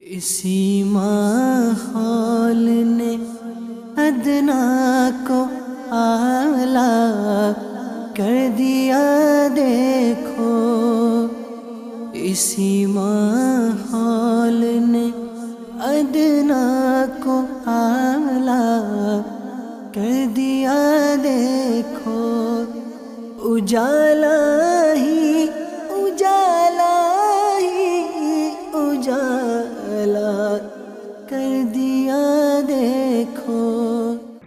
اسی ماحول نے ادنا کو اعلیٰ کر دیا دیکھو، اسی ماحول نے ادنا کو اعلیٰ کر دیا دیکھو، اجالا ہی اجالا ہی اجالا کر دیا دیکھو۔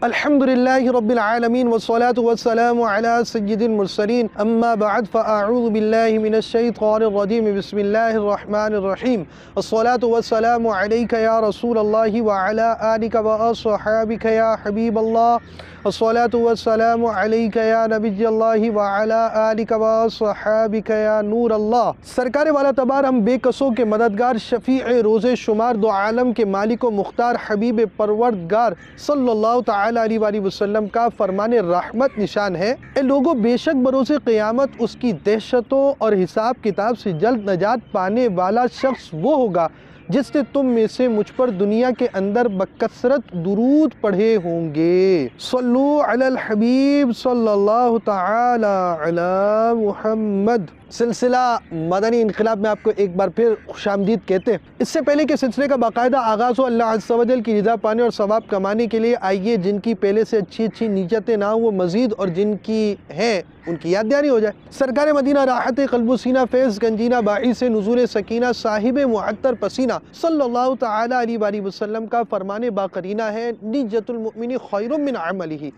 الحمدللہ رب العالمین والصلاة والسلام علی سید المرسلین، اما بعد فاعوذ باللہ من الشیطان الرجیم، بسم اللہ الرحمن الرحیم، الصلاة والسلام علیک یا رسول اللہ وعلی آلک واصحابک یا حبیب اللہ، الصلاة والسلام علیک یا نبی اللہ وعلی آلک واصحابک یا نور اللہ۔ سرکار والا تبار ہم بے قصوں کے مددگار، شفیع روز شمار، دو عالم کے مالک و مختار، حبیب پروردگار صلی اللہ تعالی علیہ وآلہ وسلم کا فرمان رحمت نشان ہے، اے لوگوں بے شک بروز قیامت اس کی دہشتوں اور حساب کتاب سے جلد نجات پانے والا شخص وہ ہوگا جس نے تم میں سے مجھ پر دنیا کے اندر بکثرت درود پڑھے ہوں گے۔ صلو علی الحبیب صلی اللہ تعالی علی محمد۔ سلسلہ مدنی انقلاب میں آپ کو ایک بار پھر خوش آمدید کہتے ہیں۔ اس سے پہلے کہ سلسلے کا باقاعدہ آغاز ہو، اللہ عز و جل کی رضا پانے اور ثواب کمانے کے لیے آئیے جن کی پہلے سے اچھی نیتیں نہ ہوں وہ مزید، اور جن کی ہیں ان کی یاد دہانی ہو جائے۔ سرکار مدینہ راحت قلب و سینہ، فیض گنجینہ، باعث نزول سکینہ، صاحب معطر پسینہ صلی اللہ تعالی علیہ وآلہ وسلم کا فرمان باقرینہ ہے، نیت المؤمن خیر من عملہ،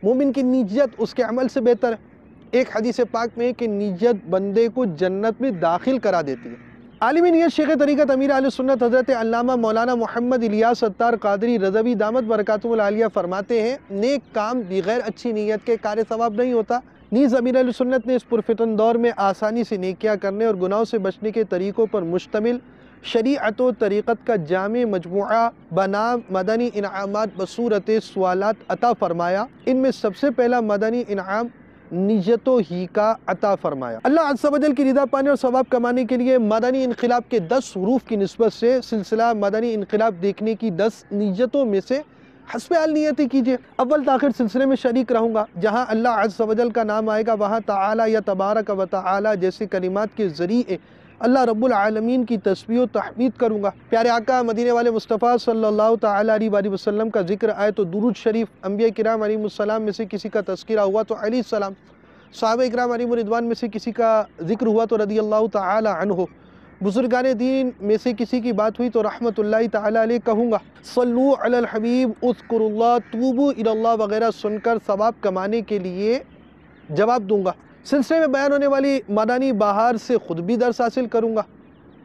مومن کی نیت اس کے عمل سے بہتر ہے۔ ایک حدیث پاک میں ہے کہ نیت بندے کو جنت میں داخل کرا دیتی ہے۔ عالم نیت شیخ طریقت امیر اہل سنت حضرت علامہ مولانا محمد الیاس ستار قادری رضوی دامت برکاتہ العالیہ فرماتے ہیں، نیک کام بغیر اچھی نیت کے کار ثواب نہیں ہوتا۔ نیز امیر اہل سنت نے اس پرفتن دور میں آسانی سے نیکیاں کرنے اور گناہوں سے بچنے کے طریقوں پر مشتمل شریعت و طریقت کا جامع مجموعہ بنام مدنی انعامات بصورت سوالات عطا فرمایا۔ ان میں سب سے پہلا مدنی انعام نیتوں ہی کا عطا فرمایا۔ اللہ عز و جل کی رضا پانے اور ثواب کمانے کے لیے مدنی انقلاب کے 10 حروف کی نسبت سے سلسلہ مدنی انقلاب دیکھنے کی 10 نیتوں میں سے حسب حال نیتیں کیجئے۔ اول تاخیر سلسلے میں شریک رہوں گا، جہاں اللہ عز و جل کا نام آئے گا وہاں تعالی یا تبارک و تعالی جیسے کلمات کے ذریعے اللہ رب العالمین کی تسبیح و تحمید کروں گا۔ پیارے آقا مدینے والے مصطفیٰ صلی اللہ تعالی علیہ وآلہ وسلم کا ذکر آئے تو درود شریف، انبیاء کرام علیہ السلام میں سے کسی کا تذکرہ ہوا تو علیہ السلام، صحابہ اکرام علیہ الرضوان میں سے کسی کا ذکر ہوا تو رضی اللہ تعالی عنہ، بزرگان دین میں سے کسی کی بات ہوئی تو رحمت اللہ تعالی علیہ کہوں گا۔ صلو علی الحبیب، اذکر اللہ، توبو الی اللہ وغیرہ سن کر ثواب کمانے کے لیے جواب دوں گا۔ سلسلے میں بیان ہونے والی مدنی بہار سے خود بھی درس حاصل کروں گا،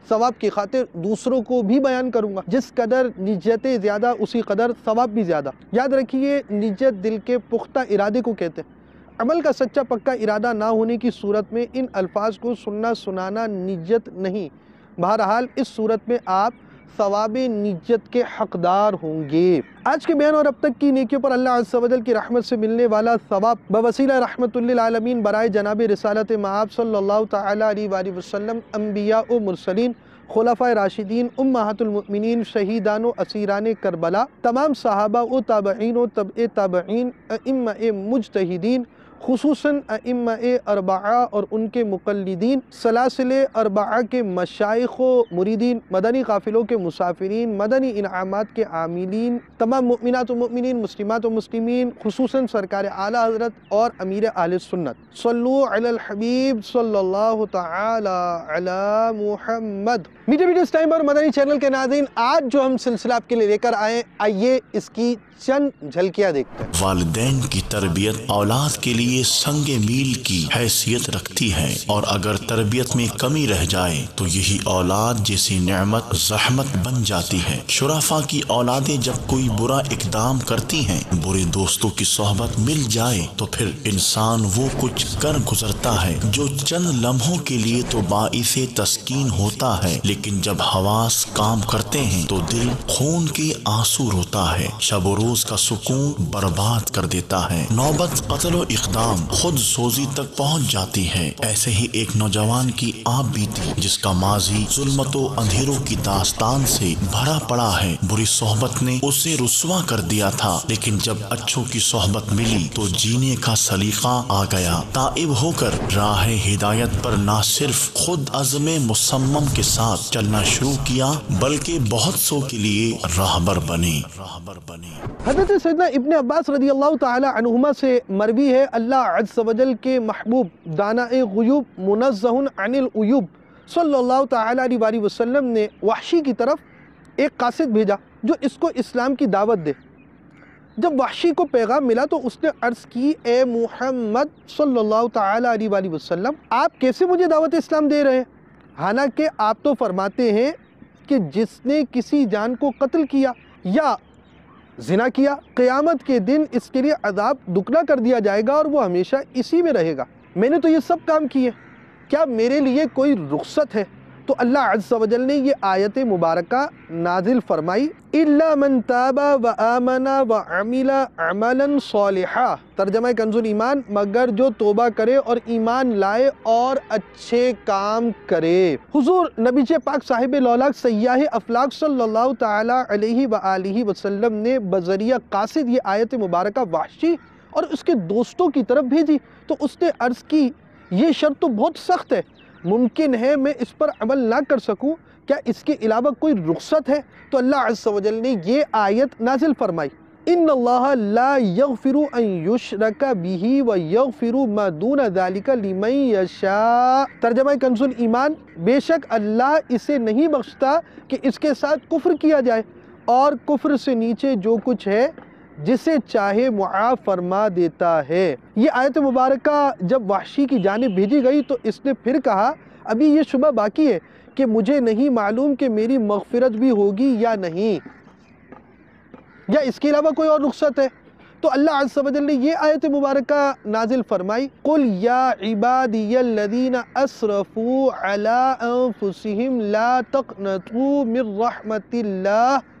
ثواب کی خاطر دوسروں کو بھی بیان کروں گا۔ جس قدر نیتیں زیادہ اسی قدر ثواب بھی زیادہ۔ یاد رکھیے نیت دل کے پختہ ارادے کو کہتے ہیں۔ عمل کا سچا پکا ارادہ نہ ہونے کی صورت میں ان الفاظ کو سننا سنانا نیت نہیں۔ بہرحال اس صورت میں آپ ثواب نیت کے حقدار ہوں گے۔ آج کے بیان اور اب تک کی نیکیوں پر اللہ عز و جل کی رحمت سے ملنے والا ثواب بوسیلہ رحمت للعالمین برائے جناب رسالت مآب صلی اللہ تعالی علیہ وآلہ وسلم، انبیاء و مرسلین، خلفائے راشدین، امہات المؤمنین، شہیدان و اسیران کربلا، تمام صحابہ و تابعین و تبع تابعین، ائمہ مجتہدین، خصوصاً ائمہ اربعہ اور ان کے مقلدین، سلاسل اربعہ کے مشائخ و مریدین، مدنی قافلوں کے مسافرین، مدنی انعامات کے عاملین، تمام مؤمنات و مؤمنین، مسلمات و مسلمین، خصوصاً سرکار اعلیٰ حضرت اور امیر اہل سنت۔ صلو علی الحبیب صلی اللہ تعالی علی محمد۔ میٹھے اس ٹائم پر مدنی چینل کے ناظرین، آج جو ہم سلسلہ آپ کے لیے لے کر آئے، آئیے اس کی چند جھلکیاں دیکھتے ہیں۔ والدین کی تربیت اولاد کے لیے سنگ میل کی حیثیت رکھتی ہے، اور اگر تربیت میں کمی رہ جائے تو یہی اولاد جیسی نعمت زحمت بن جاتی ہے۔ شرافا کی اولادیں جب کوئی برا اقدام کرتی ہیں، برے دوستوں کی صحبت مل جائے تو پھر انسان وہ کچھ کر گزرتا ہے جو چند لمحوں کے لیے تو باعث تسکین ہوتا ہے، لیکن جب حواس کام کرتے ہیں تو دل خون کے آنسو روتا ہے، شب و روز کا سکون برباد کر دیتا ہے۔ نوبت قتل و اقدام خود سوزی تک پہنچ جاتی ہے۔ ایسے ہی ایک نوجوان کی آپ بیتی جس کا ماضی ظلمت و اندھیروں کی داستان سے بھرا پڑا ہے۔ بری صحبت نے اسے رسوا کر دیا تھا، لیکن جب اچھوں کی صحبت ملی تو جینے کا سلیقہ آ گیا۔ تائب ہو کر راہ ہدایت پر نہ صرف خود عزم مصمم کے ساتھ چلنا شروع کیا بلکہ بہت سو کے لیے راہبر بنے۔ حضرت سیدنا ابن عباس رضی اللہ تعالی عنہما سے مروی ہے، اللہ عز و جل کے محبوب داناء غیوب منزہ عن العیوب صلی اللہ تعالی علیہ وسلم نے وحشی کی طرف ایک قاصد بھیجا جو اس کو اسلام کی دعوت دے۔ جب وحشی کو پیغام ملا تو اس نے عرض کی، اے محمد صلی اللہ تعالی علیہ وسلم، آپ کیسے مجھے دعوت اسلام دے رہے ہیں؟ حالانکہ آپ تو فرماتے ہیں کہ جس نے کسی جان کو قتل کیا یا زنا کیا، قیامت کے دن اس کے لیے عذاب دگنا کر دیا جائے گا اور وہ ہمیشہ اسی میں رہے گا۔ میں نے تو یہ سب کام کیے، کیا میرے لیے کوئی رخصت ہے؟ تو اللہ عز و جل نے یہ آیت مبارکہ نازل فرمائی، إِلَّا مَن تَابَ وَآمَنَ وَعَمِلَ عَمَلًا صَالِحًا، ترجمہ کنز الایمان، مگر جو توبہ کرے اور ایمان لائے اور اچھے کام کرے۔ حضور نبی پاک صاحب لولاک سیاح افلاک صلی اللہ تعالی علیہ وآلہ وسلم نے بذریعہ قاصد یہ آیت مبارکہ وحشی اور اس کے دوستوں کی طرف بھیجی تو اس نے عرض کی، یہ شرط تو بہت سخت ہے، ممکن ہے میں اس پر عمل نہ کر سکوں، کیا اس کے علاوہ کوئی رخصت ہے؟ تو اللہ عز و جل نے یہ آیت نازل فرمائی، ان اللہ لا یغفر ان یشرک بہ ویغفر ما دون ذلک لمن یشاء، ترجمہ کنز الایمان، بے شک اللہ اسے نہیں بخشتا کہ اس کے ساتھ کفر کیا جائے اور کفر سے نیچے جو کچھ ہے جسے چاہے معاف فرما دیتا ہے۔ یہ آیت مبارکہ جب وحشی کی جانب بھیجی گئی تو اس نے پھر کہا، ابھی یہ شبہ باقی ہے کہ مجھے نہیں معلوم کہ میری مغفرت بھی ہوگی یا نہیں، یا اس کے علاوہ کوئی اور رخصت ہے؟ تو اللہ عز و جل نے یہ آیت مبارکہ نازل فرمائی، قُلْ يَا عِبَادِيَ الَّذِينَ أَسْرَفُوا عَلَىٰ أَنفُسِهِمْ لَا تَقْنَطُوا مِن رَحْمَةِ اللَّهِ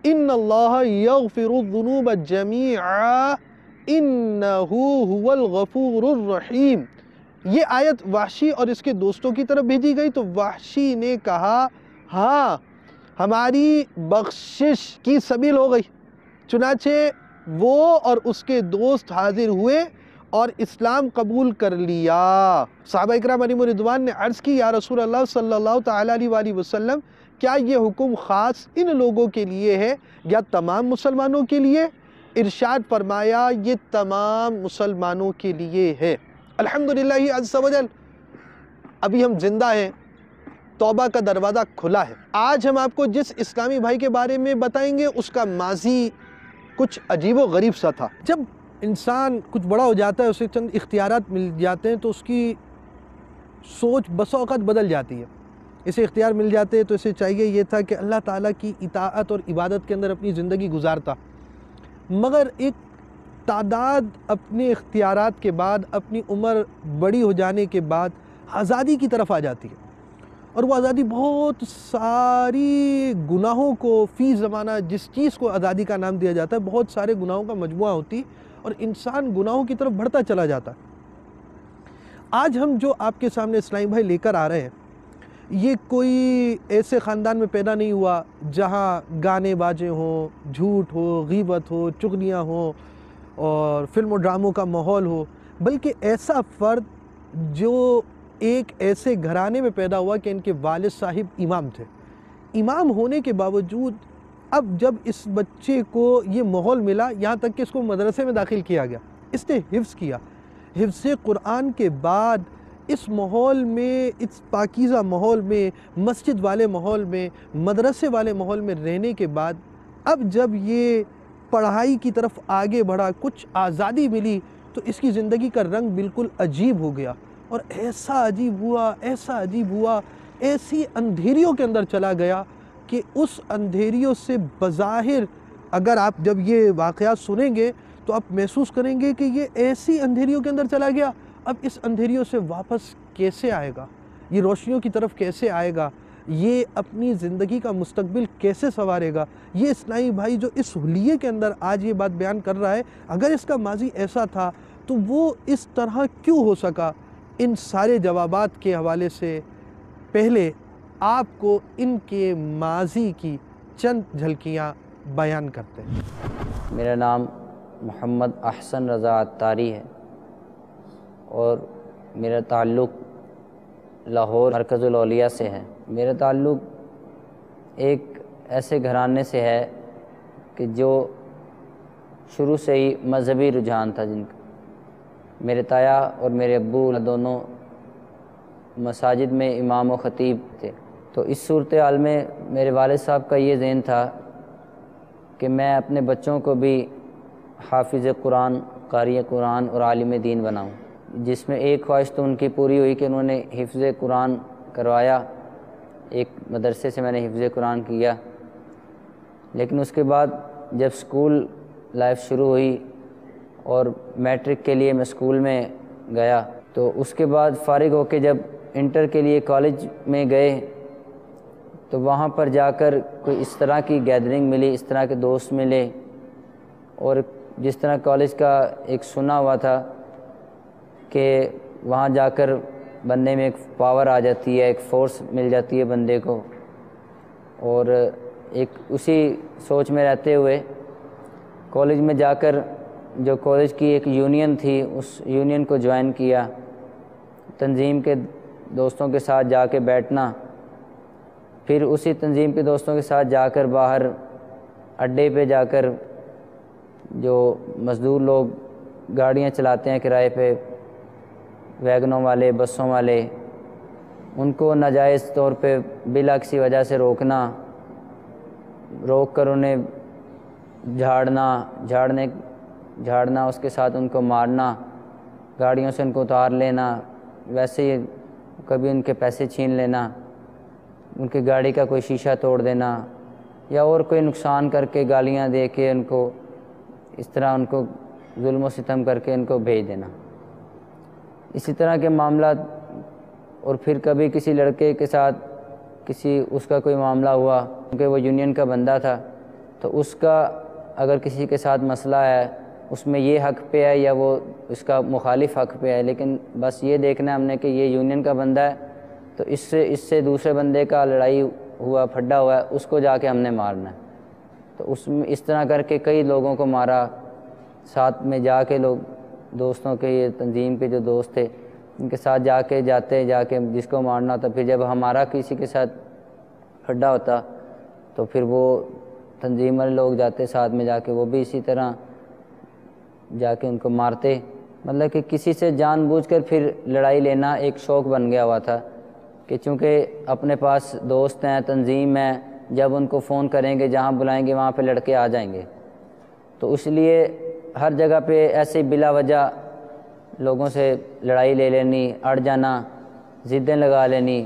ان اللہ یغفر الذنوب جمیعا انہ هو الغفور الرحیم۔ یہ آیت وحشی اور اس کے دوستوں کی طرف بھیجی گئی تو وحشی نے کہا، ہاں ہماری بخشش کی سبیل ہو گئی۔ چنانچہ وہ اور اس کے دوست حاضر ہوئے اور اسلام قبول کر لیا۔ صحابہ اکرام علیہم رضوان نے عرض کی، یا رسول اللہ صلی اللہ تعالی علیہ وسلم، کیا یہ حکم خاص ان لوگوں کے لیے ہے یا تمام مسلمانوں کے لیے؟ ارشاد فرمایا، یہ تمام مسلمانوں کے لیے ہے۔ الحمدللہ عز و جل، ابھی ہم زندہ ہیں، توبہ کا دروازہ کھلا ہے۔ آج ہم آپ کو جس اسلامی بھائی کے بارے میں بتائیں گے اس کا ماضی کچھ عجیب و غریب سا تھا۔ جب انسان کچھ بڑا ہو جاتا ہے، اسے چند اختیارات مل جاتے ہیں تو اس کی سوچ بسا اوقات بدل جاتی ہے۔ اسے اختیار مل جاتے تو اسے چاہیے یہ تھا کہ اللہ تعالیٰ کی اطاعت اور عبادت کے اندر اپنی زندگی گزارتا، مگر ایک تعداد اپنے اختیارات کے بعد، اپنی عمر بڑی ہو جانے کے بعد آزادی کی طرف آ جاتی ہے، اور وہ آزادی بہت ساری گناہوں کو فی زمانہ، جس چیز کو آزادی کا نام دیا جاتا ہے، بہت سارے گناہوں کا مجموعہ ہوتی اور انسان گناہوں کی طرف بڑھتا چلا جاتا ہے۔ آج ہم جو آپ کے سامنے اسلامی بھائی لے کر آ رہے ہیں، یہ کوئی ایسے خاندان میں پیدا نہیں ہوا جہاں گانے باجے ہوں، جھوٹ ہو، غیبت ہو، چغلیاں ہوں اور فلم و ڈراموں کا ماحول ہو، بلکہ ایسا فرد جو ایک ایسے گھرانے میں پیدا ہوا کہ ان کے والد صاحب امام تھے۔ امام ہونے کے باوجود اب جب اس بچے کو یہ ماحول ملا، یہاں تک کہ اس کو مدرسے میں داخل کیا گیا، اس نے حفظ کیا، حفظ قرآن کے بعد اس ماحول میں، اس پاکیزہ ماحول میں، مسجد والے ماحول میں، مدرسے والے ماحول میں رہنے کے بعد اب جب یہ پڑھائی کی طرف آگے بڑھا، کچھ آزادی ملی، تو اس کی زندگی کا رنگ بالکل عجیب ہو گیا، اور ایسا عجیب ہوا، ایسا عجیب ہوا، ایسی اندھیریوں کے اندر چلا گیا کہ اس اندھیریوں سے بظاہر، اگر آپ جب یہ واقعات سنیں گے تو آپ محسوس کریں گے کہ یہ ایسی اندھیریوں کے اندر چلا گیا، اب اس اندھیریوں سے واپس کیسے آئے گا، یہ روشنیوں کی طرف کیسے آئے گا؟ یہ اپنی زندگی کا مستقبل کیسے سنوارے گا؟ یہ اسلامی بھائی جو اس حلیے کے اندر آج یہ بات بیان کر رہا ہے، اگر اس کا ماضی ایسا تھا تو وہ اس طرح کیوں ہو سکا؟ ان سارے جوابات کے حوالے سے پہلے آپ کو ان کے ماضی کی چند جھلکیاں بیان کرتے ہیں۔ میرا نام محمد احسن رضا عطاری ہے اور میرا تعلق لاہور مرکز الاولیاء سے ہے۔ میرا تعلق ایک ایسے گھرانے سے ہے کہ جو شروع سے ہی مذہبی رجحان تھا جن کا۔ میرے تایا اور میرے ابو دونوں مساجد میں امام و خطیب تھے، تو اس صورتحال میں میرے والد صاحب کا یہ ذہن تھا کہ میں اپنے بچوں کو بھی حافظ قرآن، قاری قرآن اور عالم دین بناؤں، جس میں ایک خواہش تو ان کی پوری ہوئی کہ انہوں نے حفظ قرآن کروایا، ایک مدرسے سے میں نے حفظ قرآن کیا۔ لیکن اس کے بعد جب اسکول لائف شروع ہوئی اور میٹرک کے لیے میں اسکول میں گیا، تو اس کے بعد فارغ ہو کے جب انٹر کے لیے کالج میں گئے تو وہاں پر جا کر کوئی اس طرح کی گیدرنگ ملی، اس طرح کے دوست ملے، اور جس طرح کالج کا ایک سنا ہوا تھا کہ وہاں جا کر بندے میں ایک پاور آ جاتی ہے، ایک فورس مل جاتی ہے بندے کو، اور ایک اسی سوچ میں رہتے ہوئے کالج میں جا کر جو کالج کی ایک یونین تھی اس یونین کو جوائن کیا، تنظیم کے دوستوں کے ساتھ جا کے بیٹھنا، پھر اسی تنظیم کے دوستوں کے ساتھ جا کر باہر اڈے پہ جا کر جو مزدور لوگ گاڑیاں چلاتے ہیں کرائے پہ، ویگنوں والے، بسوں والے، ان کو ناجائز طور پہ بلا کسی وجہ سے روک کر انہیں جھاڑنا، اس کے ساتھ ان کو مارنا، گاڑیوں سے ان کو اتار لینا، ویسے ہی کبھی ان کے پیسے چھین لینا، ان کی گاڑی کا کوئی شیشہ توڑ دینا، یا اور کوئی نقصان کر کے گالیاں دے کے ان کو اس طرح ان کو ظلم و ستم کر کے ان کو بھیج دینا، اسی طرح کے معاملات۔ اور پھر کبھی کسی لڑکے کے ساتھ اس کا کوئی معاملہ ہوا، کیونکہ وہ یونین کا بندہ تھا، تو اس کا اگر کسی کے ساتھ مسئلہ ہے اس میں یہ حق پہ ہے یا وہ اس کا مخالف حق پہ ہے، لیکن بس یہ دیکھنا ہے ہم نے کہ یہ یونین کا بندہ ہے، تو اس سے دوسرے بندے کا لڑائی ہوا، پھڈا ہوا ہے، اس کو جا کے ہم نے مارنا ہے۔ تو اس طرح کر کے کئی لوگوں کو مارا، ساتھ میں جا کے لوگ دوستوں کے، یہ تنظیم کے جو دوست تھے ان کے ساتھ جا کے جس کو مارنا ہوتا، پھر جب ہمارا کسی کے ساتھ پھڈا ہوتا تو پھر وہ تنظیم والے لوگ جاتے ساتھ میں جا کے، وہ بھی اسی طرح جا کے ان کو مارتے۔ مطلب کہ کسی سے جان بوجھ کر پھر لڑائی لینا ایک شوق بن گیا ہوا تھا کہ چونکہ اپنے پاس دوست ہیں، تنظیم ہے، جب ان کو فون کریں گے، جہاں بلائیں گے وہاں پہ لڑکے آ جائیں گے، تو اس لیے ہر جگہ پہ ایسے بلا وجہ لوگوں سے لڑائی لے لینی، اڑ جانا، ضدیں لگا لینی،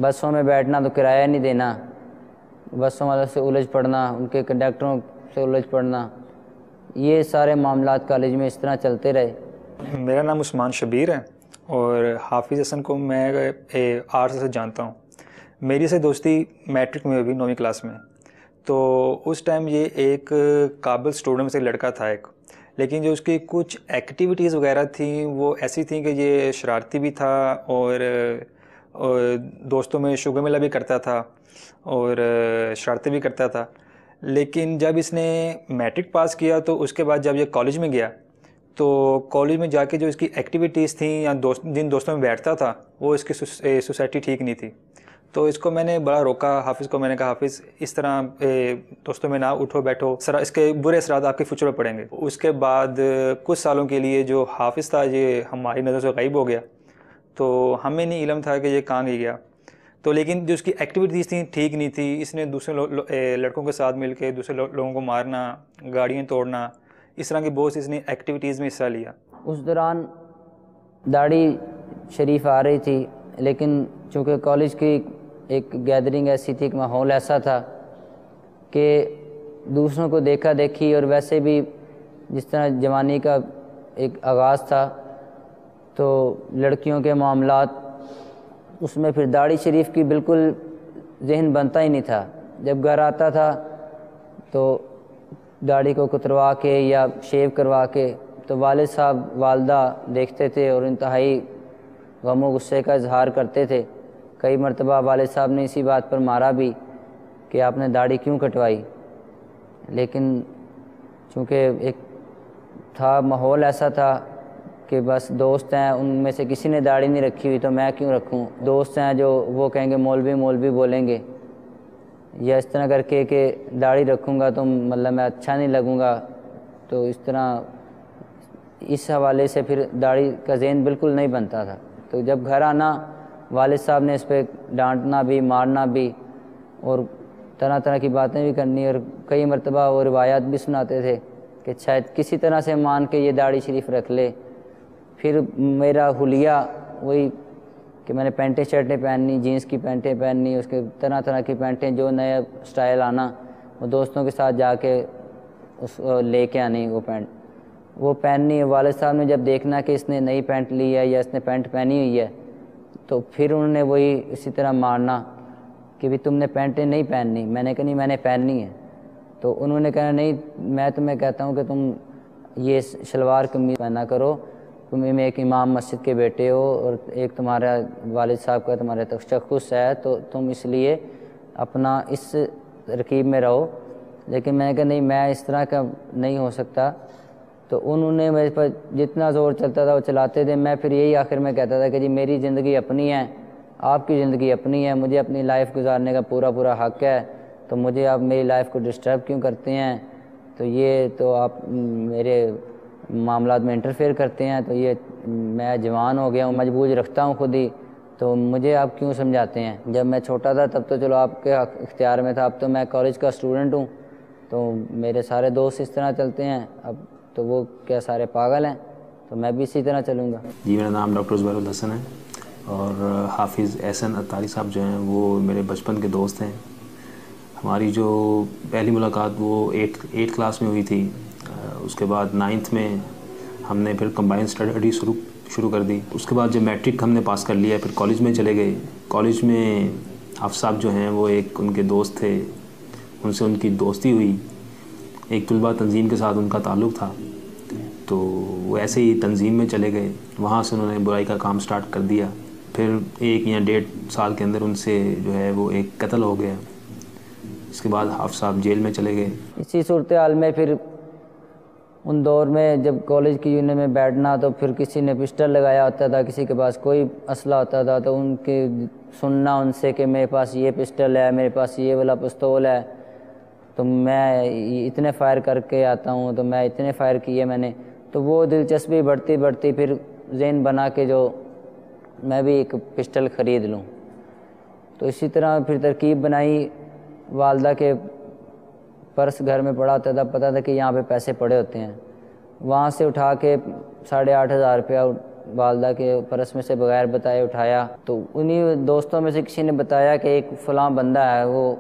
بسوں میں بیٹھنا تو کرایہ نہیں دینا، بسوں والوں سے الجھ پڑنا، ان کے کنڈکٹروں سے الجھ پڑنا، یہ سارے معاملات کالج میں اس طرح چلتے رہے۔ میرا نام عثمان شبیر ہے اور حافظ حسن کو میں آرٹس سے جانتا ہوں۔ میری سے دوستی میٹرک میں ہوئی 9ویں کلاس میں، تو اس ٹائم یہ ایک قابل اسٹوڈنٹ میں سے لڑکا تھا ایک، لیکن جو اس کی کچھ ایکٹیویٹیز وغیرہ تھیں وہ ایسی تھیں کہ یہ شرارتی بھی تھا اور دوستوں میں شگو ملا بھی کرتا تھا اور شرارتیں بھی کرتا تھا۔ لیکن جب اس نے میٹرک پاس کیا تو اس کے بعد جب یہ کالج میں گیا تو کالج میں جا کے جو اس کی ایکٹیویٹیز تھیں یا جن دوستوں میں بیٹھتا تھا وہ اس کی سوسائٹی ٹھیک نہیں تھی، تو اس کو میں نے بڑا روکا، حافظ کو میں نے کہا حافظ اس طرح دوستوں میں نہ اٹھو بیٹھو، اس کے برے اثرات آپ کے فیوچر پہ پڑیں گے۔ اس کے بعد کچھ سالوں کے لیے جو حافظ تھا یہ ہماری نظر سے غائب ہو گیا، تو ہمیں نہیں علم تھا کہ یہ کہاں گیا، تو لیکن جو اس کی ایکٹیویٹیز تھیں ٹھیک نہیں تھی۔ اس نے دوسرے لڑکوں کے ساتھ مل کے دوسرے لوگوں کو مارنا، گاڑیاں توڑنا، اس طرح کی بہت سی اس نے ایکٹیویٹیز میں حصہ لیا۔ اس دوران داڑھی شریف آ رہی تھی، لیکن چونکہ کالج کی ایک گیدرنگ ایسی تھی، ایک ماحول ایسا تھا کہ دوسروں کو دیکھا دیکھی، اور ویسے بھی جس طرح جوانی کا ایک آغاز تھا تو لڑکیوں کے معاملات، اس میں پھر داڑھی شریف کی بالکل ذہن بنتا ہی نہیں تھا۔ جب گھر آتا تھا تو داڑھی کو کتروا کے یا شیو کروا کے تو والد صاحب والدہ دیکھتے تھے اور انتہائی غم و غصے کا اظہار کرتے تھے۔ کئی مرتبہ والد صاحب نے اسی بات پر مارا بھی کہ آپ نے داڑھی کیوں کٹوائی، لیکن چونکہ ایک تھا ماحول ایسا تھا کہ بس دوست ہیں، ان میں سے کسی نے داڑھی نہیں رکھی ہوئی تو میں کیوں رکھوں، دوست ہیں جو وہ کہیں گے مولوی مولوی بولیں گے، یا اس طرح کر کے کہ داڑھی رکھوں گا تو مطلب میں اچھا نہیں لگوں گا، تو اس طرح اس حوالے سے پھر داڑھی کا ذہن بالکل نہیں بنتا تھا۔ تو جب گھر آنا والد صاحب نے اس پہ ڈانٹنا بھی مارنا بھی اور طرح طرح کی باتیں بھی کرنی، اور کئی مرتبہ وہ روایات بھی سناتے تھے کہ شاید کسی طرح سے مان کے یہ داڑھی شریف رکھ لے۔ پھر میرا حلیہ وہی کہ میں نے پینٹیں شرٹیں پہننی، جینس کی پینٹیں پہننی، اس کے طرح طرح کی پینٹیں، جو نیا سٹائل آنا وہ دوستوں کے ساتھ جا کے اس لے کے آنی وہ پینٹ وہ پہننی۔ والد صاحب نے جب دیکھنا کہ اس نے نئی پینٹ لی ہے یا اس نے پینٹ پہنی ہوئی ہے تو پھر انہوں نے وہی اسی طرح مارنا کہ بھی تم نے پینٹیں نہیں پہننی۔ میں نے کہا نہیں میں نے پہننی ہے، تو انہوں نے کہا نہیں میں تمہیں کہتا ہوں کہ تم یہ شلوار قمیض پہنا کرو، تم ایک امام مسجد کے بیٹے ہو اور ایک تمہارا والد صاحب کا تمہارا تشخص ہے، تو تم اس لیے اپنا اس ترکیب میں رہو۔ لیکن میں نے کہا نہیں میں اس طرح کا نہیں ہو سکتا، تو انہوں نے میرے پر جتنا زور چلتا تھا وہ چلاتے تھے۔ میں پھر یہی آخر میں کہتا تھا کہ جی میری زندگی اپنی ہے، آپ کی زندگی اپنی ہے، مجھے اپنی لائف گزارنے کا پورا حق ہے، تو مجھے آپ میری لائف کو ڈسٹرب کیوں کرتے ہیں؟ تو یہ تو آپ میرے معاملات میں انٹرفیئر کرتے ہیں، تو یہ میں جوان ہو گیا ہوں، مجبور رکھتا ہوں خود ہی، تو مجھے آپ کیوں سمجھاتے ہیں؟ جب میں چھوٹا تھا تب تو چلو آپ کے اختیار میں تھا، اب تو میں کالج کا اسٹوڈنٹ ہوں، تو میرے سارے دوست اس طرح چلتے ہیں، اب تو وہ کیا سارے پاگل ہیں؟ تو میں بھی اسی طرح چلوں گا۔ جی میرا نام ڈاکٹر زبیر الحسن ہے، اور حافظ احسن عطاری صاحب جو ہیں وہ میرے بچپن کے دوست ہیں۔ ہماری جو پہلی ملاقات وہ 8 کلاس میں ہوئی تھی، اس کے بعد 9th میں ہم نے پھر کمبائن اسٹڈی شروع کر دی۔ اس کے بعد جب میٹرک ہم نے پاس کر لیا پھر کالج میں چلے گئے۔ کالج میں حافظ صاحب جو ہیں وہ ایک ان کے دوست تھے، ان سے ان کی دوستی ہوئی، ایک طلباء تنظیم کے ساتھ ان کا تعلق تھا، تو وہ ایسے ہی تنظیم میں چلے گئے، وہاں سے انہوں نے برائی کا کام سٹارٹ کر دیا۔ پھر 1 یا 1.5 سال کے اندر ان سے جو ہے وہ ایک قتل ہو گیا۔ اس کے بعد حافظ صاحب جیل میں چلے گئے۔ اسی صورتحال میں پھر ان دور میں جب کالج کی یونین میں بیٹھنا تو پھر کسی نے پسٹل لگایا ہوتا تھا، کسی کے پاس کوئی اسلحہ ہوتا تھا، تو ان کے سننا ان سے کہ میرے پاس یہ پسٹل ہے، میرے پاس یہ والا پستول ہے، تو میں اتنے فائر کر کے آتا ہوں، تو میں اتنے فائر کیے میں نے، تو وہ دلچسپی بڑھتی پھر ذہن بنا کے جو میں بھی ایک پسٹل خرید لوں۔ تو اسی طرح پھر ترکیب بنائی، والدہ کے پرس گھر میں پڑا ہوتا تھا، پتہ تھا کہ یہاں پہ پیسے پڑے ہوتے ہیں، وہاں سے اٹھا کے 8,500 روپیہ والدہ کے پرس میں سے بغیر بتائے اٹھایا۔ تو انہی دوستوں میں سے کسی نے بتایا کہ ایک فلاں بندہ ہے، وہ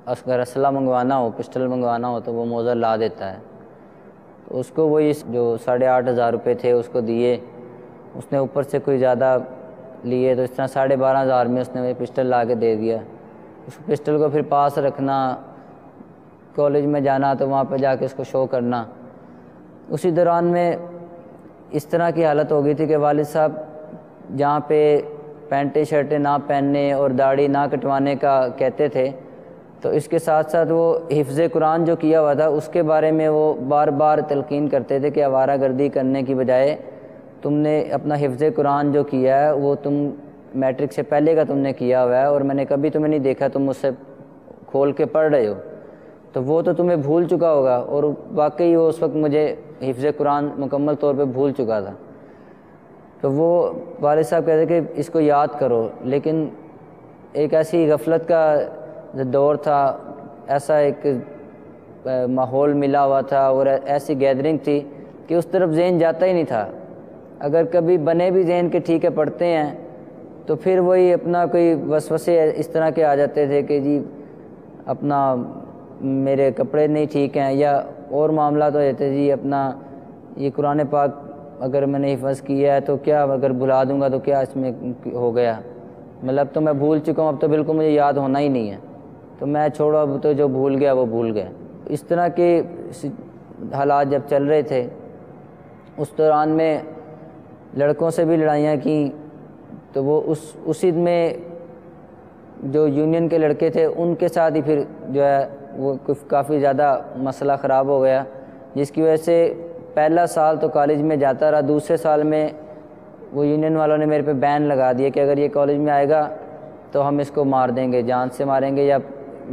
اگر اسلحہ منگوانا ہو، پسٹل منگوانا ہو تو وہ موزر لا دیتا ہے۔ تو اس کو وہی جو 8,500 روپے تھے اس کو دیے، اس نے اوپر سے کوئی زیادہ لیے، تو اس طرح 12,500 میں اس نے وہ پسٹل لا کے دے دیا۔ اس پسٹل کو پھر پاس رکھنا، کالج میں جانا تو وہاں پہ جا کے اس کو شو کرنا۔ اسی دوران میں اس طرح کی حالت ہو گئی تھی کہ والد صاحب جہاں پہ پینٹیں شرٹیں نہ پہننے اور داڑھی نہ کٹوانے کا کہتے تھے، تو اس کے ساتھ ساتھ وہ حفظ قرآن جو کیا ہوا تھا اس کے بارے میں وہ بار بار تلقین کرتے تھے کہ آوارہ گردی کرنے کی بجائے تم نے اپنا حفظ قرآن جو کیا ہے وہ تم میٹرک سے پہلے کا تم نے کیا ہوا ہے، اور میں نے کبھی تمہیں نہیں دیکھا تم مجھ سے کھول کے پڑھ رہے ہو، تو وہ تو تمہیں بھول چکا ہوگا۔ اور واقعی وہ اس وقت مجھے حفظ قرآن مکمل طور پہ بھول چکا تھا۔ تو وہ والد صاحب کہتے کہ اس کو یاد کرو، لیکن ایک ایسی غفلت کا دور تھا، ایسا ایک ماحول ملا ہوا تھا اور ایسی گیدرنگ تھی کہ اس طرف ذہن جاتا ہی نہیں تھا۔ اگر کبھی بنے بھی ذہن کے ٹھیک ہے پڑھتے ہیں تو پھر وہی اپنا کوئی وسوسے اس طرح کے آ جاتے تھے کہ جی اپنا میرے کپڑے نہیں ٹھیک ہیں، یا اور معاملات ہو جاتے جی اپنا یہ قرآن پاک اگر میں نے حفظ کیا ہے تو کیا اگر بھلا دوں گا تو کیا اس میں ہو گیا، مطلب تو میں بھول چکا ہوں، اب تو بالکل مجھے یاد ہونا ہی نہیں ہے، تو میں چھوڑو، اب تو جو بھول گیا وہ بھول گیا۔ اس طرح کے حالات جب چل رہے تھے، اس دوران میں لڑکوں سے بھی لڑائیاں کیں، تو وہ اسی میں جو یونین کے لڑکے تھے ان کے ساتھ ہی پھر جو ہے وہ کافی زیادہ مسئلہ خراب ہو گیا، جس کی وجہ سے پہلا سال تو کالج میں جاتا رہا، دوسرے سال میں وہ یونین والوں نے میرے پہ بین لگا دیا کہ اگر یہ کالج میں آئے گا تو ہم اس کو مار دیں گے، جان سے ماریں گے یا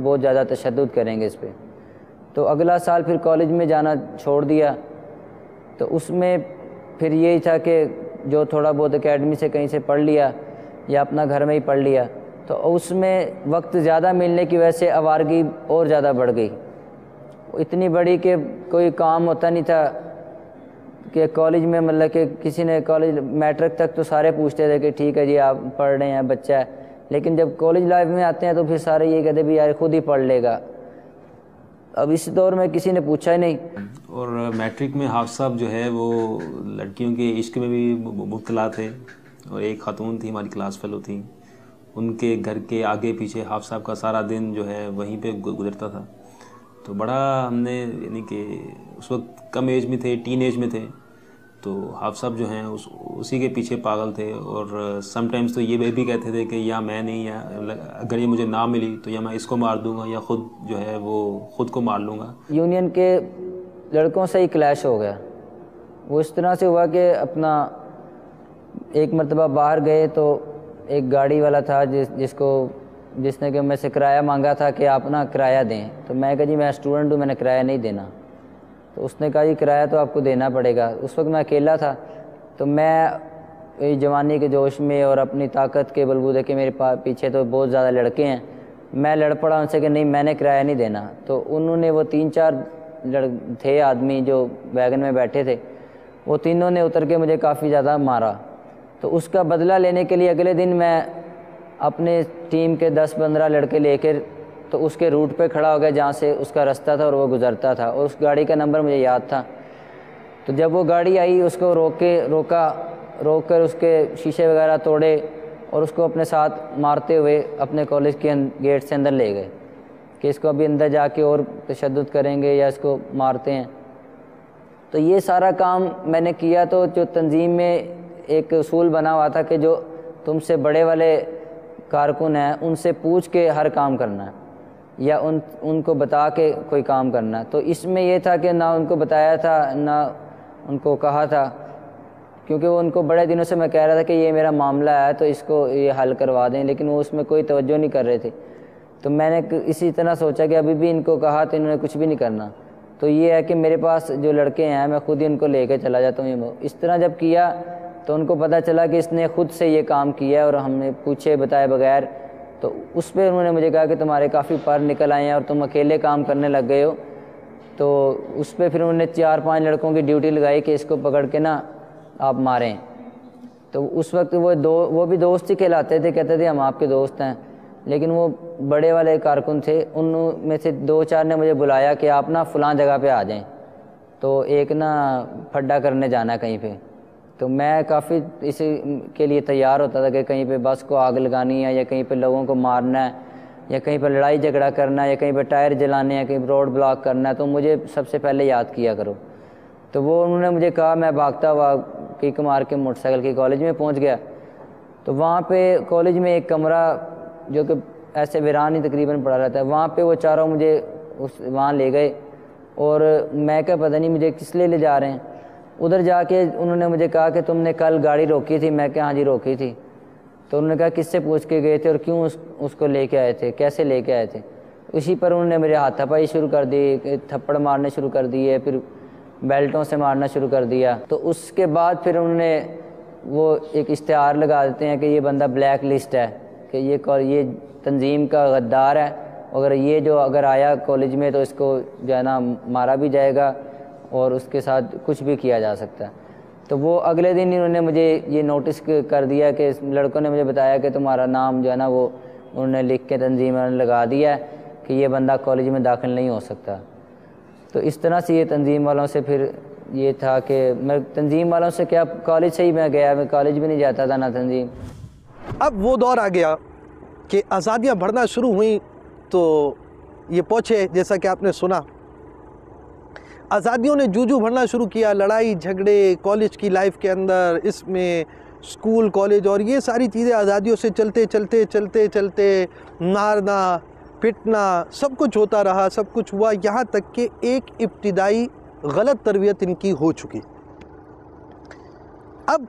بہت زیادہ تشدد کریں گے اس پہ۔ تو اگلا سال پھر کالج میں جانا چھوڑ دیا، تو اس میں پھر یہی تھا کہ جو تھوڑا بہت اکیڈمی سے کہیں سے پڑھ لیا یا اپنا گھر میں ہی پڑھ لیا، تو اس میں وقت زیادہ ملنے کی وجہ سے آوارگی اور زیادہ بڑھ گئی، اتنی بڑی کہ کوئی کام ہوتا نہیں تھا کہ کالج میں مطلب کہ کسی نے کالج میٹرک تک تو سارے پوچھتے تھے کہ ٹھیک ہے جی آپ پڑھ رہے ہیں، بچہ ہے، لیکن جب کالج لائف میں آتے ہیں تو پھر سارے یہ کہتے بھی یار خود ہی پڑھ لے گا۔ اب اس دور میں کسی نے پوچھا ہی نہیں۔ اور میٹرک میں حافظ صاحب جو ہے وہ لڑکیوں کے عشق میں بھی مبتلا تھے، اور ایک خاتون تھی ہماری کلاس فیلو تھی، ان کے گھر کے آگے پیچھے حافظ صاحب کا سارا دن جو ہے وہیں پہ گزرتا تھا۔ تو بڑا ہم نے یعنی کہ اس وقت کم ایج میں تھے، ٹین ایج میں تھے، تو حافظ صاحب جو ہیں اسی کے پیچھے پاگل تھے، اور سم ٹائمز تو یہ بھی کہتے تھے کہ یا میں نہیں، یا اگر یہ مجھے نہ ملی تو یا میں اس کو مار دوں گا یا خود جو ہے وہ خود کو مار لوں گا۔ یونین کے لڑکوں سے ہی کلیش ہو گیا، وہ اس طرح سے ہوا کہ اپنا ایک مرتبہ باہر گئے تو ایک گاڑی والا تھا جس نے کہ میں سے کرایہ مانگا تھا کہ آپ نا کرایہ دیں، تو میں کہا جی میں اسٹوڈنٹ ہوں، میں نے کرایہ نہیں دینا، تو اس نے کہا جی کرایہ تو آپ کو دینا پڑے گا۔ اس وقت میں اکیلا تھا، تو میں جوانی کے جوش میں اور اپنی طاقت کے بلبوتے کے میرے پیچھے تو بہت زیادہ لڑکے ہیں، میں لڑ پڑا ان سے کہ نہیں میں نے کرایہ نہیں دینا، تو انہوں نے وہ 3-4 تھے آدمی جو ویگن میں بیٹھے تھے، وہ تینوں نے اتر کے مجھے کافی زیادہ مارا۔ تو اس کا بدلہ لینے کے لیے اگلے دن میں اپنے ٹیم کے 10-15 لڑکے لے کر تو اس کے روٹ پہ کھڑا ہو گیا جہاں سے اس کا رستہ تھا اور وہ گزرتا تھا، اور اس گاڑی کا نمبر مجھے یاد تھا۔ تو جب وہ گاڑی آئی اس کو روک کر اس کے شیشے وغیرہ توڑے اور اس کو اپنے ساتھ مارتے ہوئے اپنے کالج کے گیٹ سے اندر لے گئے کہ اس کو ابھی اندر جا کے اور تشدد کریں گے یا اس کو مارتے ہیں۔ تو یہ سارا کام میں نے کیا، تو جو تنظیم میں ایک اصول بنا ہوا تھا کہ جو تم سے بڑے والے کارکن ہیں ان سے پوچھ کے ہر کام کرنا ہے یا ان کو بتا کے کوئی کام کرنا ہے۔ تو اس میں یہ تھا کہ نہ ان کو بتایا تھا نہ ان کو کہا تھا، کیونکہ وہ ان کو بڑے دنوں سے میں کہہ رہا تھا کہ یہ میرا معاملہ ہے تو اس کو یہ حل کروا دیں، لیکن وہ اس میں کوئی توجہ نہیں کر رہے تھے۔ تو میں نے اسی طرح سوچا کہ ابھی بھی ان کو کہا تو انہوں نے کچھ بھی نہیں کرنا، تو یہ ہے کہ میرے پاس جو لڑکے ہیں میں خود ہی ان کو لے کے چلا جاتا ہوں۔ اس طرح جب کیا تو ان کو پتہ چلا کہ اس نے خود سے یہ کام کیا ہے اور ہم نے پوچھے بتائے بغیر، تو اس پہ انہوں نے مجھے کہا کہ تمہارے کافی پر نکل آئے ہیں اور تم اکیلے کام کرنے لگ گئے ہو۔ تو اس پہ پھر انہوں نے 4-5 لڑکوں کی ڈیوٹی لگائی کہ اس کو پکڑ کے نا آپ ماریں۔ تو اس وقت وہ بھی دوست ہی کہلاتے تھے، کہتے تھے ہم آپ کے دوست ہیں، لیکن وہ بڑے والے کارکن تھے، ان میں سے 2-4 نے مجھے بلایا کہ آپ نا فلاں جگہ پہ آ جائیں، تو ایک نا پھڈا کرنے جانا ہے کہیں پہ۔ تو میں کافی اس کے لیے تیار ہوتا تھا کہ کہیں پہ بس کو آگ لگانی ہے یا کہیں پہ لوگوں کو مارنا ہے یا کہیں پہ لڑائی جھگڑا کرنا ہے یا کہیں پہ ٹائر جلانے ہیں، کہیں روڈ بلاک کرنا ہے، تو مجھے سب سے پہلے یاد کیا کرو۔ تو وہ انہوں نے مجھے کہا، میں بھاگتا ہوا کک مار کے موٹر سائیکل کی کالج میں پہنچ گیا۔ تو وہاں پہ کالج میں ایک کمرہ جو کہ ایسے ویران ہی تقریباً پڑا رہتا ہے، وہاں پہ وہ چاروں مجھے وہاں لے گئے، اور میں کہا پتہ نہیں مجھے کس لیے لے جا رہے ہیں۔ ادھر جا کے انہوں نے مجھے کہا کہ تم نے کل گاڑی روکی تھی، میں کہا ہاں جی روکی تھی۔ تو انہوں نے کہا کس سے پوچھ کے گئے تھے اور کیوں اس کو لے کے آئے تھے، کیسے لے کے آئے تھے؟ اسی پر انہوں نے میرے ہاتھ تھپائی شروع کر دی، تھپڑ مارنے شروع کر دیے، پھر بیلٹوں سے مارنا شروع کر دیا۔ تو اس کے بعد پھر انہوں نے وہ ایک اشتہار لگا دیتے ہیں کہ یہ بندہ بلیک لسٹ ہے، کہ یہ تنظیم کا غدار ہے، اگر آیا کالج میں تو اس کو جو ہے نا مارا بھی جائے گا اور اس کے ساتھ کچھ بھی کیا جا سکتا ہے۔ تو وہ اگلے دن انہوں نے مجھے یہ نوٹس کر دیا کہ لڑکوں نے مجھے بتایا کہ تمہارا نام جو ہے نا وہ انہوں نے لکھ کے تنظیم میں لگا دیا ہے کہ یہ بندہ کالج میں داخل نہیں ہو سکتا۔ تو اس طرح سے یہ تنظیم والوں سے پھر یہ تھا کہ میں تنظیم والوں سے کیا، کالج سے ہی میں گیا، میں کالج بھی نہیں جاتا تھا نہ تنظیم۔ اب وہ دور آ گیا کہ آزادیاں بڑھنا شروع ہوئیں تو یہ پہنچے جیسا کہ آپ نے سنا، آزادیوں نے جو بڑھنا شروع کیا، لڑائی جھگڑے کالج کی لائف کے اندر، اس میں اسکول کالج اور یہ ساری چیزیں آزادیوں سے چلتے مارنا پٹنا سب کچھ ہوتا رہا، سب کچھ ہوا، یہاں تک کہ ایک ابتدائی غلط تربیت ان کی ہو چکی۔ اب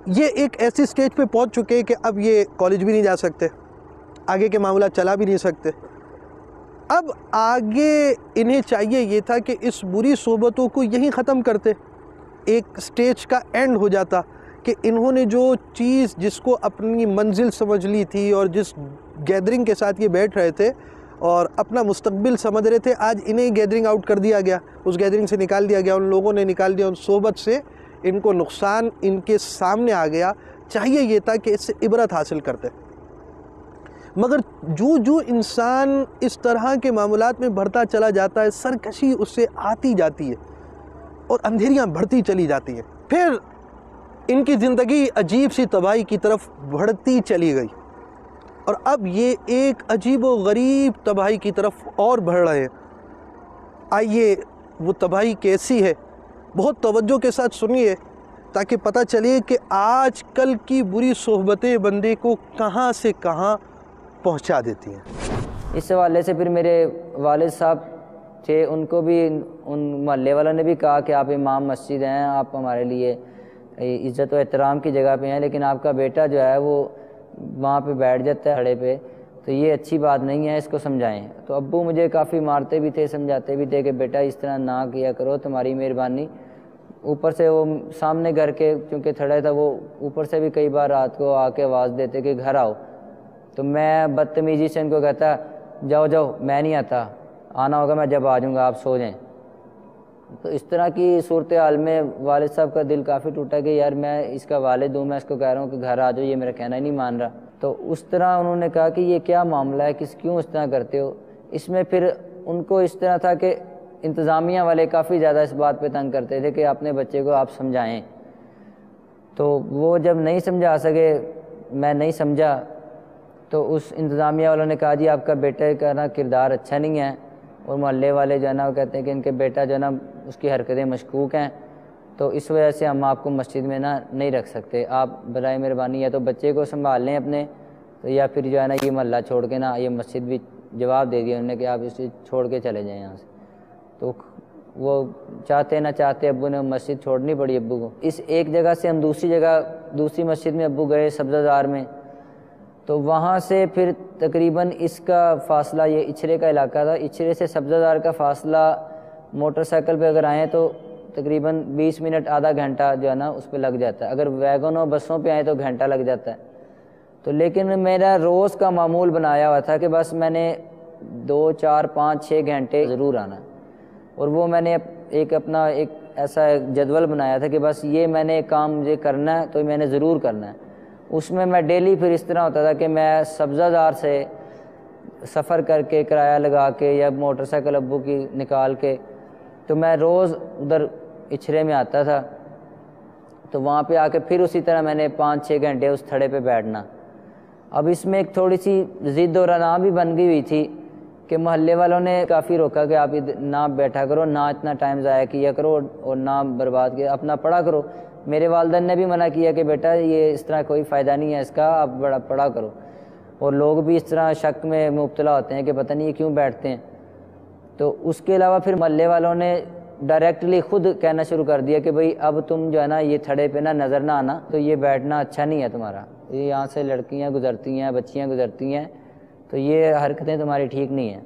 یہ ایک ایسی سٹیج پہ پہنچ چکے کہ اب یہ کالج بھی نہیں جا سکتے، آگے کے معاملات چلا بھی نہیں سکتے۔ اب آگے انہیں چاہیے یہ تھا کہ اس بری صحبتوں کو یہیں ختم کرتے، ایک سٹیج کا اینڈ ہو جاتا کہ انہوں نے جو چیز جس کو اپنی منزل سمجھ لی تھی اور جس گیدرنگ کے ساتھ یہ بیٹھ رہے تھے اور اپنا مستقبل سمجھ رہے تھے، آج انہیں گیدرنگ آؤٹ کر دیا گیا، اس گیدرنگ سے نکال دیا گیا، ان لوگوں نے نکال دیا، ان صحبت سے ان کو نقصان ان کے سامنے آ گیا۔ چاہیے یہ تھا کہ اس سے عبرت حاصل کرتے، مگر جو انسان اس طرح کے معاملات میں بڑھتا چلا جاتا ہے، سرکشی اس سے آتی جاتی ہے اور اندھیریاں بڑھتی چلی جاتی ہیں، پھر ان کی زندگی عجیب سی تباہی کی طرف بڑھتی چلی گئی، اور اب یہ ایک عجیب و غریب تباہی کی طرف اور بڑھ رہے ہیں۔ آئیے وہ تباہی کیسی ہے بہت توجہ کے ساتھ سنیے تاکہ پتہ چلے کہ آج کل کی بری صحبتیں بندے کو کہاں سے کہاں پہنچا دیتی ہیں۔ اس حوالے سے پھر میرے والد صاحب تھے، ان کو بھی ان محلے والوں نے بھی کہا کہ آپ امام مسجد ہیں، آپ ہمارے لیے عزت و احترام کی جگہ پہ ہیں، لیکن آپ کا بیٹا جو ہے وہ وہاں پہ بیٹھ جاتا ہے کھڑے پہ، تو یہ اچھی بات نہیں ہے، اس کو سمجھائیں۔ تو ابو مجھے کافی مارتے بھی تھے، سمجھاتے بھی تھے کہ بیٹا اس طرح نہ کیا کرو، تمہاری مہربانی۔ اوپر سے وہ سامنے گھر کے چونکہ تھڑے تھا، وہ اوپر سے بھی کئی بار رات کو آ کے آواز دیتے کہ گھر آؤ، تو میں بدتمیزی سے ان کو کہتا جاؤ جاؤ میں نہیں آتا، آنا ہوگا میں جب آ جاؤں گا، آپ سو جائیں۔ تو اس طرح کی صورتحال میں والد صاحب کا دل کافی ٹوٹا کہ یار میں اس کا والد ہوں، میں اس کو کہہ رہا ہوں کہ گھر آ جاؤ، یہ میرا کہنا ہی نہیں مان رہا۔ تو اس طرح انہوں نے کہا کہ یہ کیا معاملہ ہے، کیوں اس طرح کرتے ہو۔ اس میں پھر ان کو اس طرح تھا کہ انتظامیہ والے کافی زیادہ اس بات پہ تنگ کرتے تھے کہ اپنے بچے کو آپ سمجھائیں، تو وہ جب نہیں سمجھا سکے، میں نہیں سمجھا، تو اس انتظامیہ والوں نے کہا جی آپ کا بیٹے کا نا کردار اچھا نہیں ہے، اور محلے والے جو ہے نا وہ کہتے ہیں کہ ان کے بیٹا جو ہے نا اس کی حرکتیں مشکوک ہیں، تو اس وجہ سے ہم آپ کو مسجد میں نا نہیں رکھ سکتے، آپ برائے مہربانی یا تو بچے کو سنبھال لیں اپنے، تو یا پھر جو ہے نا یہ محلہ چھوڑ کے نا، یہ مسجد بھی جواب دے دیا انہوں نے کہ آپ اسے چھوڑ کے چلے جائیں یہاں سے۔ تو وہ چاہتے نہ چاہتے ابو نے مسجد چھوڑنی پڑی ابو کو۔ اس ایک جگہ سے ہم دوسری مسجد میں ابو گئے سبزہ زار میں، تو وہاں سے پھر تقریباً اس کا فاصلہ، یہ اچھرے کا علاقہ تھا، اچھرے سے سبزہ زار کا فاصلہ موٹر سائیکل پہ اگر آئیں تو تقریباً 20 منٹ آدھا گھنٹہ جو ہے نا اس پہ لگ جاتا ہے، اگر ویگنوں بسوں پہ آئیں تو گھنٹہ لگ جاتا ہے۔ تو لیکن میرا روز کا معمول بنایا ہوا تھا کہ بس میں نے 2 4 5 6 گھنٹے ضرور آنا، اور وہ میں نے اپنا ایک ایسا جدول بنایا تھا کہ بس یہ میں نے کام مجھے کرنا ہے تو میں نے ضرور کرنا ہے۔ اس میں ڈیلی پھر اس طرح ہوتا تھا کہ میں سبزہ زار سے سفر کر کے کرایہ لگا کے یا موٹر سائیکل ابو کی نکال کے، تو میں روز ادھر اچھرے میں آتا تھا، تو وہاں پہ آ کے پھر اسی طرح میں نے 5 6 گھنٹے اس تھڑے پہ بیٹھنا۔ اب اس میں ایک تھوڑی سی ضد اور انا بھی بن گئی ہوئی تھی کہ محلے والوں نے کافی روکا کہ آپ نہ بیٹھا کرو، نہ اتنا ٹائم ضائع کیا کرو اور نہ برباد کیا، اپنا پڑھا کرو۔ میرے والدین نے بھی منع کیا کہ بیٹا یہ اس طرح کوئی فائدہ نہیں ہے اس کا، آپ بڑا پڑھا کرو، اور لوگ بھی اس طرح شک میں مبتلا ہوتے ہیں کہ پتہ نہیں یہ کیوں بیٹھتے ہیں۔ تو اس کے علاوہ پھر محلے والوں نے ڈائریکٹلی خود کہنا شروع کر دیا کہ بھئی اب تم جو ہے نا یہ تھڑے پہ نا نظر نہ آنا، تو یہ بیٹھنا اچھا نہیں ہے تمہارا، یہ یہاں سے لڑکیاں گزرتی ہیں، بچیاں گزرتی ہیں، تو یہ حرکتیں تمہاری ٹھیک نہیں ہیں۔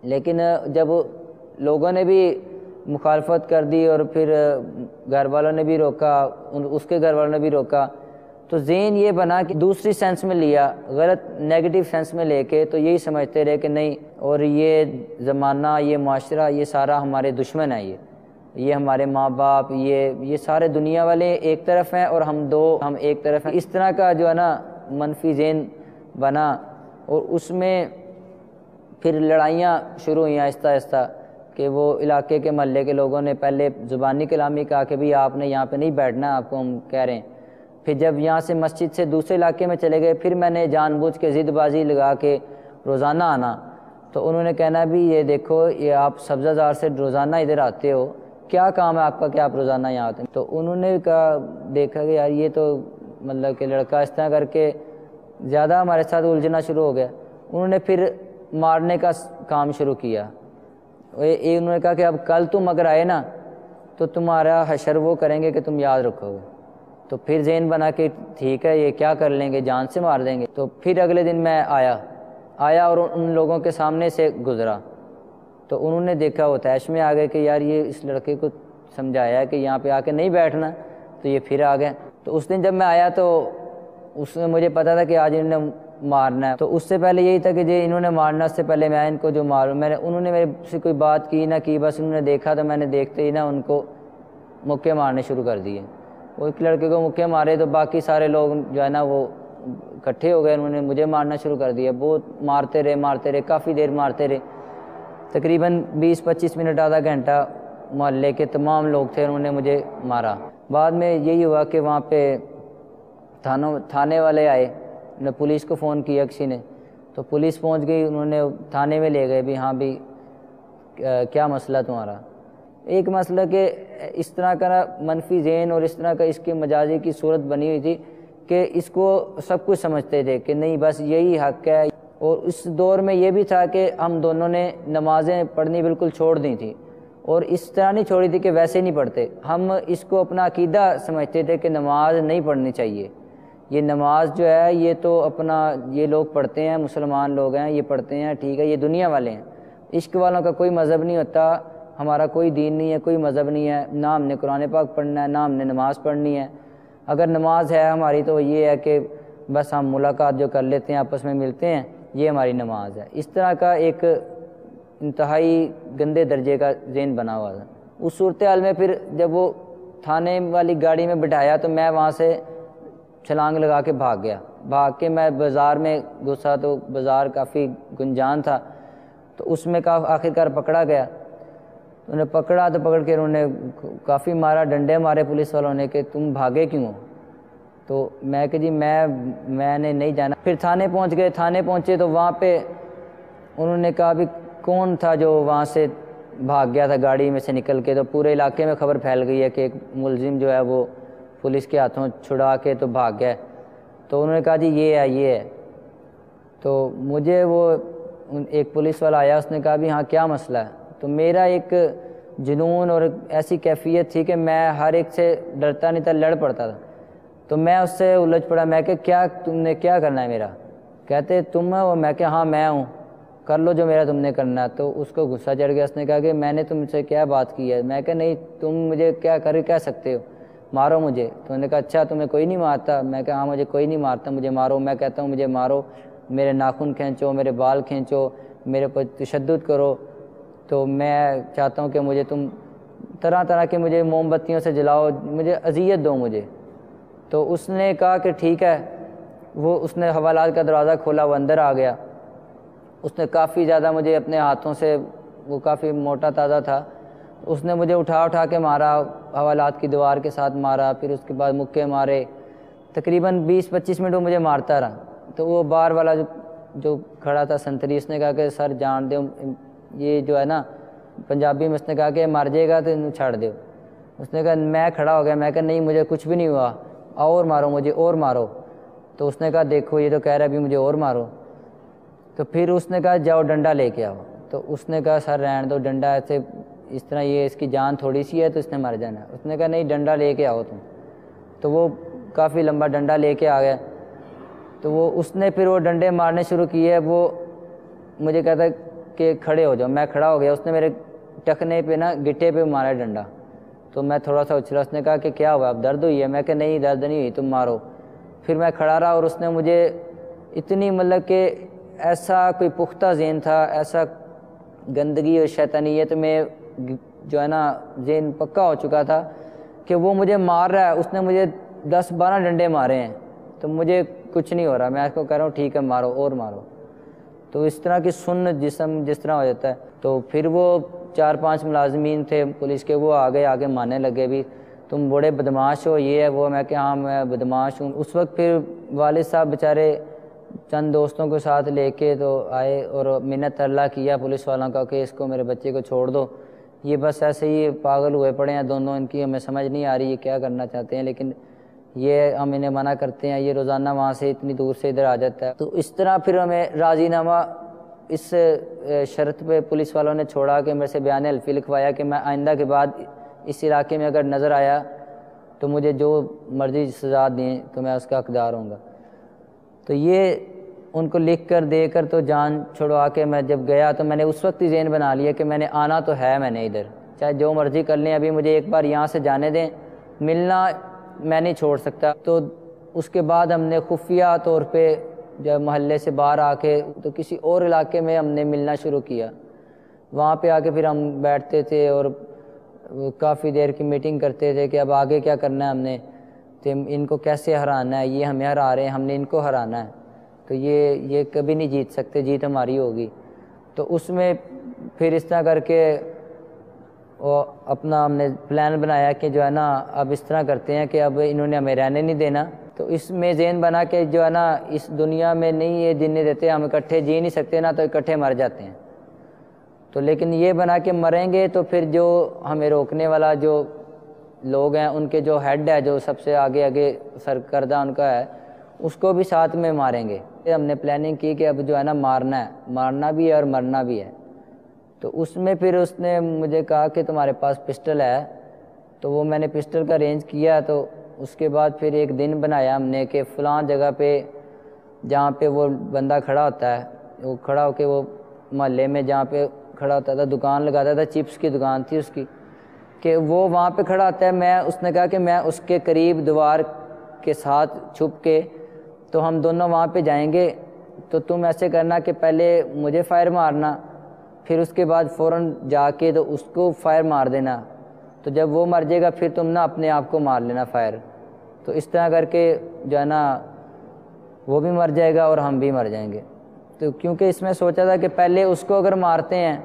لیکن جب لوگوں نے بھی مخالفت کر دی اور پھر گھر والوں نے بھی روکا، اس کے گھر والوں نے بھی روکا، تو ذہن یہ بنا کہ دوسری سینس میں لیا، غلط نیگیٹو سینس میں لے کے تو یہی سمجھتے رہے کہ نہیں، اور یہ زمانہ، یہ معاشرہ، یہ سارا ہمارے دشمن ہے، یہ ہمارے ماں باپ، یہ سارے دنیا والے ایک طرف ہیں اور ہم ایک طرف ہیں۔ اس طرح کا جو ہے نا منفی ذہن بنا، اور اس میں پھر لڑائیاں شروع ہوئیں آہستہ آہستہ کہ وہ علاقے کے محلے کے لوگوں نے پہلے زبانی کلامی کہا کہ بھئی آپ نے یہاں پہ نہیں بیٹھنا، آپ کو ہم کہہ رہے ہیں، پھر جب یہاں سے مسجد سے دوسرے علاقے میں چلے گئے، پھر میں نے جان بوجھ کے ضد بازی لگا کے روزانہ آنا، تو انہوں نے کہنا بھی یہ دیکھو یہ آپ سبزہ زار سے روزانہ ادھر آتے ہو، کیا کام ہے آپ کا کہ آپ روزانہ یہاں آتے ہیں؟ تو انہوں نے کہا دیکھا کہ یار یہ تو مطلب کہ لڑکا اس طرح کر کے زیادہ ہمارے ساتھ الجھنا شروع ہو گیا۔ انہوں نے پھر مارنے کا کام شروع کیا۔ انہوں نے کہا کہ اب کل تم اگر آئے نا تو تمہارا حشر وہ کریں گے کہ تم یاد رکھو گے۔ تو پھر ذہن بنا کہ ٹھیک ہے یہ کیا کر لیں گے، جان سے مار دیں گے۔ تو پھر اگلے دن میں آیا اور ان لوگوں کے سامنے سے گزرا، تو انہوں نے دیکھا وہ طیش میں آ گئے کہ یار یہ اس لڑکے کو سمجھایا ہے کہ یہاں پہ آ کے نہیں بیٹھنا، تو یہ پھر آ گئے۔ تو اس دن جب میں آیا تو اس میں مجھے پتا تھا کہ آج انہوں نے مارنا ہے، تو اس سے پہلے یہی تھا کہ جی انہوں نے مارنا، اس سے پہلے میں ان کو جو ماروں، انہوں نے میرے سے کوئی بات کی نہ کی، بس انہوں نے دیکھا تو میں نے دیکھتے ہی نا ان کو مکے مارنے شروع کر دیے۔ وہ ایک لڑکے کو مکے مارے تو باقی سارے لوگ جو ہے نا وہ اکٹھے ہو گئے، انہوں نے مجھے مارنا شروع کر دیا۔ بہت مارتے رہے کافی دیر مارتے رہے، تقریباً 20-25 منٹ آدھا گھنٹہ محلے کے تمام لوگ تھے، انہوں نے مجھے مارا۔ بعد میں یہی ہوا کہ وہاں پہ تھانے والے آئے، نے پولیس کو فون کیا کسی نے، تو پولیس پہنچ گئی، انہوں نے تھانے میں لے گئے بھی ہاں بھی کیا مسئلہ تمہارا۔ ایک مسئلہ کہ اس طرح کا منفی ذہن اور اس طرح کا اس کے مجازی کی صورت بنی ہوئی تھی کہ اس کو سب کچھ سمجھتے تھے کہ نہیں بس یہی حق ہے۔ اور اس دور میں یہ بھی تھا کہ ہم دونوں نے نمازیں پڑھنی بالکل چھوڑ دی تھی، اور اس طرح نہیں چھوڑی تھی کہ ویسے نہیں پڑھتے، ہم اس کو اپنا عقیدہ سمجھتے تھے کہ نماز نہیں پڑھنی چاہیے، یہ نماز جو ہے یہ تو اپنا یہ لوگ پڑھتے ہیں، مسلمان لوگ ہیں یہ پڑھتے ہیں، ٹھیک ہے یہ دنیا والے ہیں، عشق والوں کا کوئی مذہب نہیں ہوتا، ہمارا کوئی دین نہیں ہے، کوئی مذہب نہیں ہے، نہ ہم نے قرآن پاک پڑھنا ہے نہ ہم نے نماز پڑھنی ہے، اگر نماز ہے ہماری تو یہ ہے کہ بس ہم ملاقات جو کر لیتے ہیں آپس میں ملتے ہیں، یہ ہماری نماز ہے۔ اس طرح کا ایک انتہائی گندے درجے کا ذہن بنا ہوا تھا۔ اس صورتحال میں پھر جب وہ تھانے والی گاڑی میں بٹھایا تو میں وہاں سے چھلانگ لگا کے بھاگ کے میں بازار میں گھسا، تو بازار کافی گنجان تھا، تو اس میں آخرکار پکڑا گیا۔ انہیں پکڑا تو پکڑ کے انہوں نے کافی مارا، ڈنڈے مارے پولیس والوں نے کہ تم بھاگے کیوں ہو؟ تو میں کہ جی میں نے نہیں جانا۔ پھر تھانے پہنچ گئے، تھانے پہنچے تو وہاں پہ انہوں نے کہا بھی کون تھا جو وہاں سے بھاگ گیا تھا گاڑی میں سے نکل کے، تو پورے علاقے میں خبر پھیل گئی ہے کہ ایک ملزم جو ہے وہ پولیس کے ہاتھوں چھڑا کے تو بھاگ گیا۔ تو انہوں نے کہا جی یہ ہے۔ تو مجھے وہ ایک پولیس والا آیا، اس نے کہا بھی ہاں کیا مسئلہ ہے؟ تو میرا ایک جنون اور ایسی کیفیت تھی کہ میں ہر ایک سے ڈرتا نہیں تھا، لڑ پڑتا تھا۔ تو میں اس سے الجھ پڑا، میں کہ کیا تم نے کیا کرنا ہے میرا؟ کہتے تم ہو؟ میں کہ ہاں میں ہوں، کر لو جو میرا تم نے کرنا ہے۔ تو اس کو غصہ چڑھ گیا، اس نے کہا کہ میں نے تم سے کیا بات کی ہے؟ میں کہ نہیں تم مجھے کیا کہہ سکتے ہو، مارو مجھے۔ تو انہوں نے کہا اچھا تمہیں کوئی نہیں مارتا؟ میں کہ ہاں مجھے کوئی نہیں مارتا، مجھے مارو۔ میں کہتا ہوں مجھے مارو، میرے ناخن کھینچو، میرے بال کھینچو، میرے پر تشدد کرو، تو میں چاہتا ہوں کہ مجھے تم طرح طرح کے مجھے موم بتیوں سے جلاؤ، مجھے اذیت دو مجھے۔ تو اس نے کہا کہ ٹھیک ہے، اس نے حوالات کا دروازہ کھولا، وہ اندر آ گیا، اس نے کافی زیادہ مجھے اپنے ہاتھوں سے، وہ کافی موٹا تازہ تھا، اس نے مجھے اٹھا کے مارا، حوالات کی دیوار کے ساتھ مارا، پھر اس کے بعد مکے مارے، تقریباً 20-25 منٹ وہ مجھے مارتا رہا۔ تو وہ بار والا جو کھڑا تھا سنتری، اس نے کہا کہ سر جان دو، یہ جو ہے نا پنجابی میں اس نے کہا کہ مر جائے گا تو انہوں چھاڑ دو۔ اس نے کہا میں کھڑا ہو گیا، میں کہا نہیں مجھے کچھ بھی نہیں ہوا، اور مارو مجھے اور مارو۔ تو اس نے کہا دیکھو یہ تو کہہ رہا ہے ابھی مجھے اور مارو۔ تو پھر اس نے کہا جاؤ ڈنڈا لے کے آؤ۔ تو اس نے کہا سر رہن دو، ڈنڈا ایسے اس طرح یہ اس کی جان تھوڑی سی ہے تو اس نے مر جانا۔ اس نے کہا نہیں ڈنڈا لے کے آؤ تم۔ تو وہ کافی لمبا ڈنڈا لے کے آ گیا۔ تو اس نے پھر وہ ڈنڈے مارنے شروع کیے، وہ مجھے کہتا کہ کھڑے ہو جاؤ، میں کھڑا ہو گیا، اس نے میرے ٹکنے پہ نا گٹے پہ مارا ڈنڈا، تو میں تھوڑا سا اچھلا۔ اس نے کہا کہ کیا ہوا، اب درد ہوئی ہے؟ میں کہ نہیں درد نہیں ہوئی، تم مارو۔ پھر میں کھڑا رہا اور اس نے مجھے اتنی مطلب کہ ایسا کوئی پختہ ذہن تھا، ایسا گندگی اور شیطانیت میں جو ہے نا ذہن پکا ہو چکا تھا کہ وہ مجھے مار رہا ہے، اس نے مجھے 10-12 ڈنڈے مارے ہیں، تو مجھے کچھ نہیں ہو رہا، میں اس کو کہہ رہا ہوں ٹھیک ہے مارو اور مارو۔ تو اس طرح کی سن جسم جس طرح ہو جاتا ہے۔ تو پھر وہ 4-5 ملازمین تھے پولیس کے، وہ آگے مارنے لگے بھی۔ تو تم بڑے بدماش ہو، یہ ہے وہ، میں کہ ہاں میں بدماش ہوں۔ اس وقت پھر والد صاحب بیچارے چند دوستوں کو ساتھ لے کے تو آئے اور منت اللہ کیا پولیس والوں کا کہ اس کو میرے بچے کو چھوڑ دو، یہ بس ایسے ہی پاگل ہوئے پڑے ہیں دونوں، ان کی ہمیں سمجھ نہیں آ رہی یہ کیا کرنا چاہتے ہیں، لیکن یہ ہم انہیں منع کرتے ہیں، یہ روزانہ وہاں سے اتنی دور سے ادھر آ جاتا ہے۔ تو اس طرح پھر ہمیں راضی نامہ اس شرط پہ پولیس والوں نے چھوڑا کہ میرے سے بیان حلفی لکھوایا کہ میں آئندہ کے بعد اس علاقے میں اگر نظر آیا تو مجھے جو مرضی سزا دیں تو میں اس کا حقدار ہوں گا۔ تو یہ ان کو لکھ کر دے کر تو جان چھڑوا کے میں جب گیا تو میں نے اس وقت ہی ذہن بنا لیا کہ میں نے آنا تو ہے، میں نے ادھر چاہے جو مرضی کر لیں، ابھی مجھے ایک بار یہاں سے جانے دیں، ملنا میں نہیں چھوڑ سکتا۔ تو اس کے بعد ہم نے خفیہ طور پہ جب محلے سے باہر آ کے تو کسی اور علاقے میں ہم نے ملنا شروع کیا، وہاں پہ آ کے پھر ہم بیٹھتے تھے اور کافی دیر کی میٹنگ کرتے تھے کہ اب آگے کیا کرنا ہے ہم نے، تو ان کو کیسے ہرانا ہے، یہ ہمیں ہرا رہے ہیں، ہم نے ان کو ہرانا ہے، تو یہ کبھی نہیں جیت سکتے، جیت ہماری ہوگی۔ تو اس میں پھر اس طرح کر کے اپنا ہم نے پلان بنایا کہ جو ہے نا اب اس طرح کرتے ہیں کہ اب انہوں نے ہمیں رہنے نہیں دینا، تو اس میں ذہن بنا کہ جو ہے نا اس دنیا میں نہیں یہ جینے دیتے، ہم اکٹھے جی نہیں سکتے نا، تو اکٹھے مر جاتے ہیں۔ تو لیکن یہ بنا کہ مریں گے تو پھر جو ہمیں روکنے والا جو لوگ ہیں ان کے جو ہیڈ ہے، جو سب سے آگے سرکردہ ان کا ہے، اس کو بھی ساتھ میں ماریں گے۔ ہم نے پلاننگ کی کہ اب جو ہے نا مارنا بھی ہے اور مرنا بھی ہے۔ تو اس میں پھر اس نے مجھے کہا کہ تمہارے پاس پسٹل ہے، تو وہ میں نے پسٹل کا ارینج کیا۔ تو اس کے بعد پھر ایک دن بنایا ہم نے کہ فلاں جگہ پہ جہاں پہ وہ بندہ کھڑا ہوتا ہے، وہ کھڑا ہو کے وہ محلے میں جہاں پہ کھڑا ہوتا تھا، دکان لگاتا تھا، چپس کی دکان تھی اس کی، کہ وہ وہاں پہ کھڑا ہوتا ہے، اس نے کہا کہ میں اس کے قریب دیوار کے ساتھ چھپ کے تو ہم دونوں وہاں پہ جائیں گے، تو تم ایسے کرنا کہ پہلے مجھے فائر مارنا، پھر اس کے بعد فوراً جا کے تو اس کو فائر مار دینا، تو جب وہ مر جائے گا پھر تم نا اپنے آپ کو مار لینا فائر۔ تو اس طرح کر کے جو ہے نا وہ بھی مر جائے گا اور ہم بھی مر جائیں گے۔ تو کیونکہ اس میں سوچا تھا کہ پہلے اس کو اگر مارتے ہیں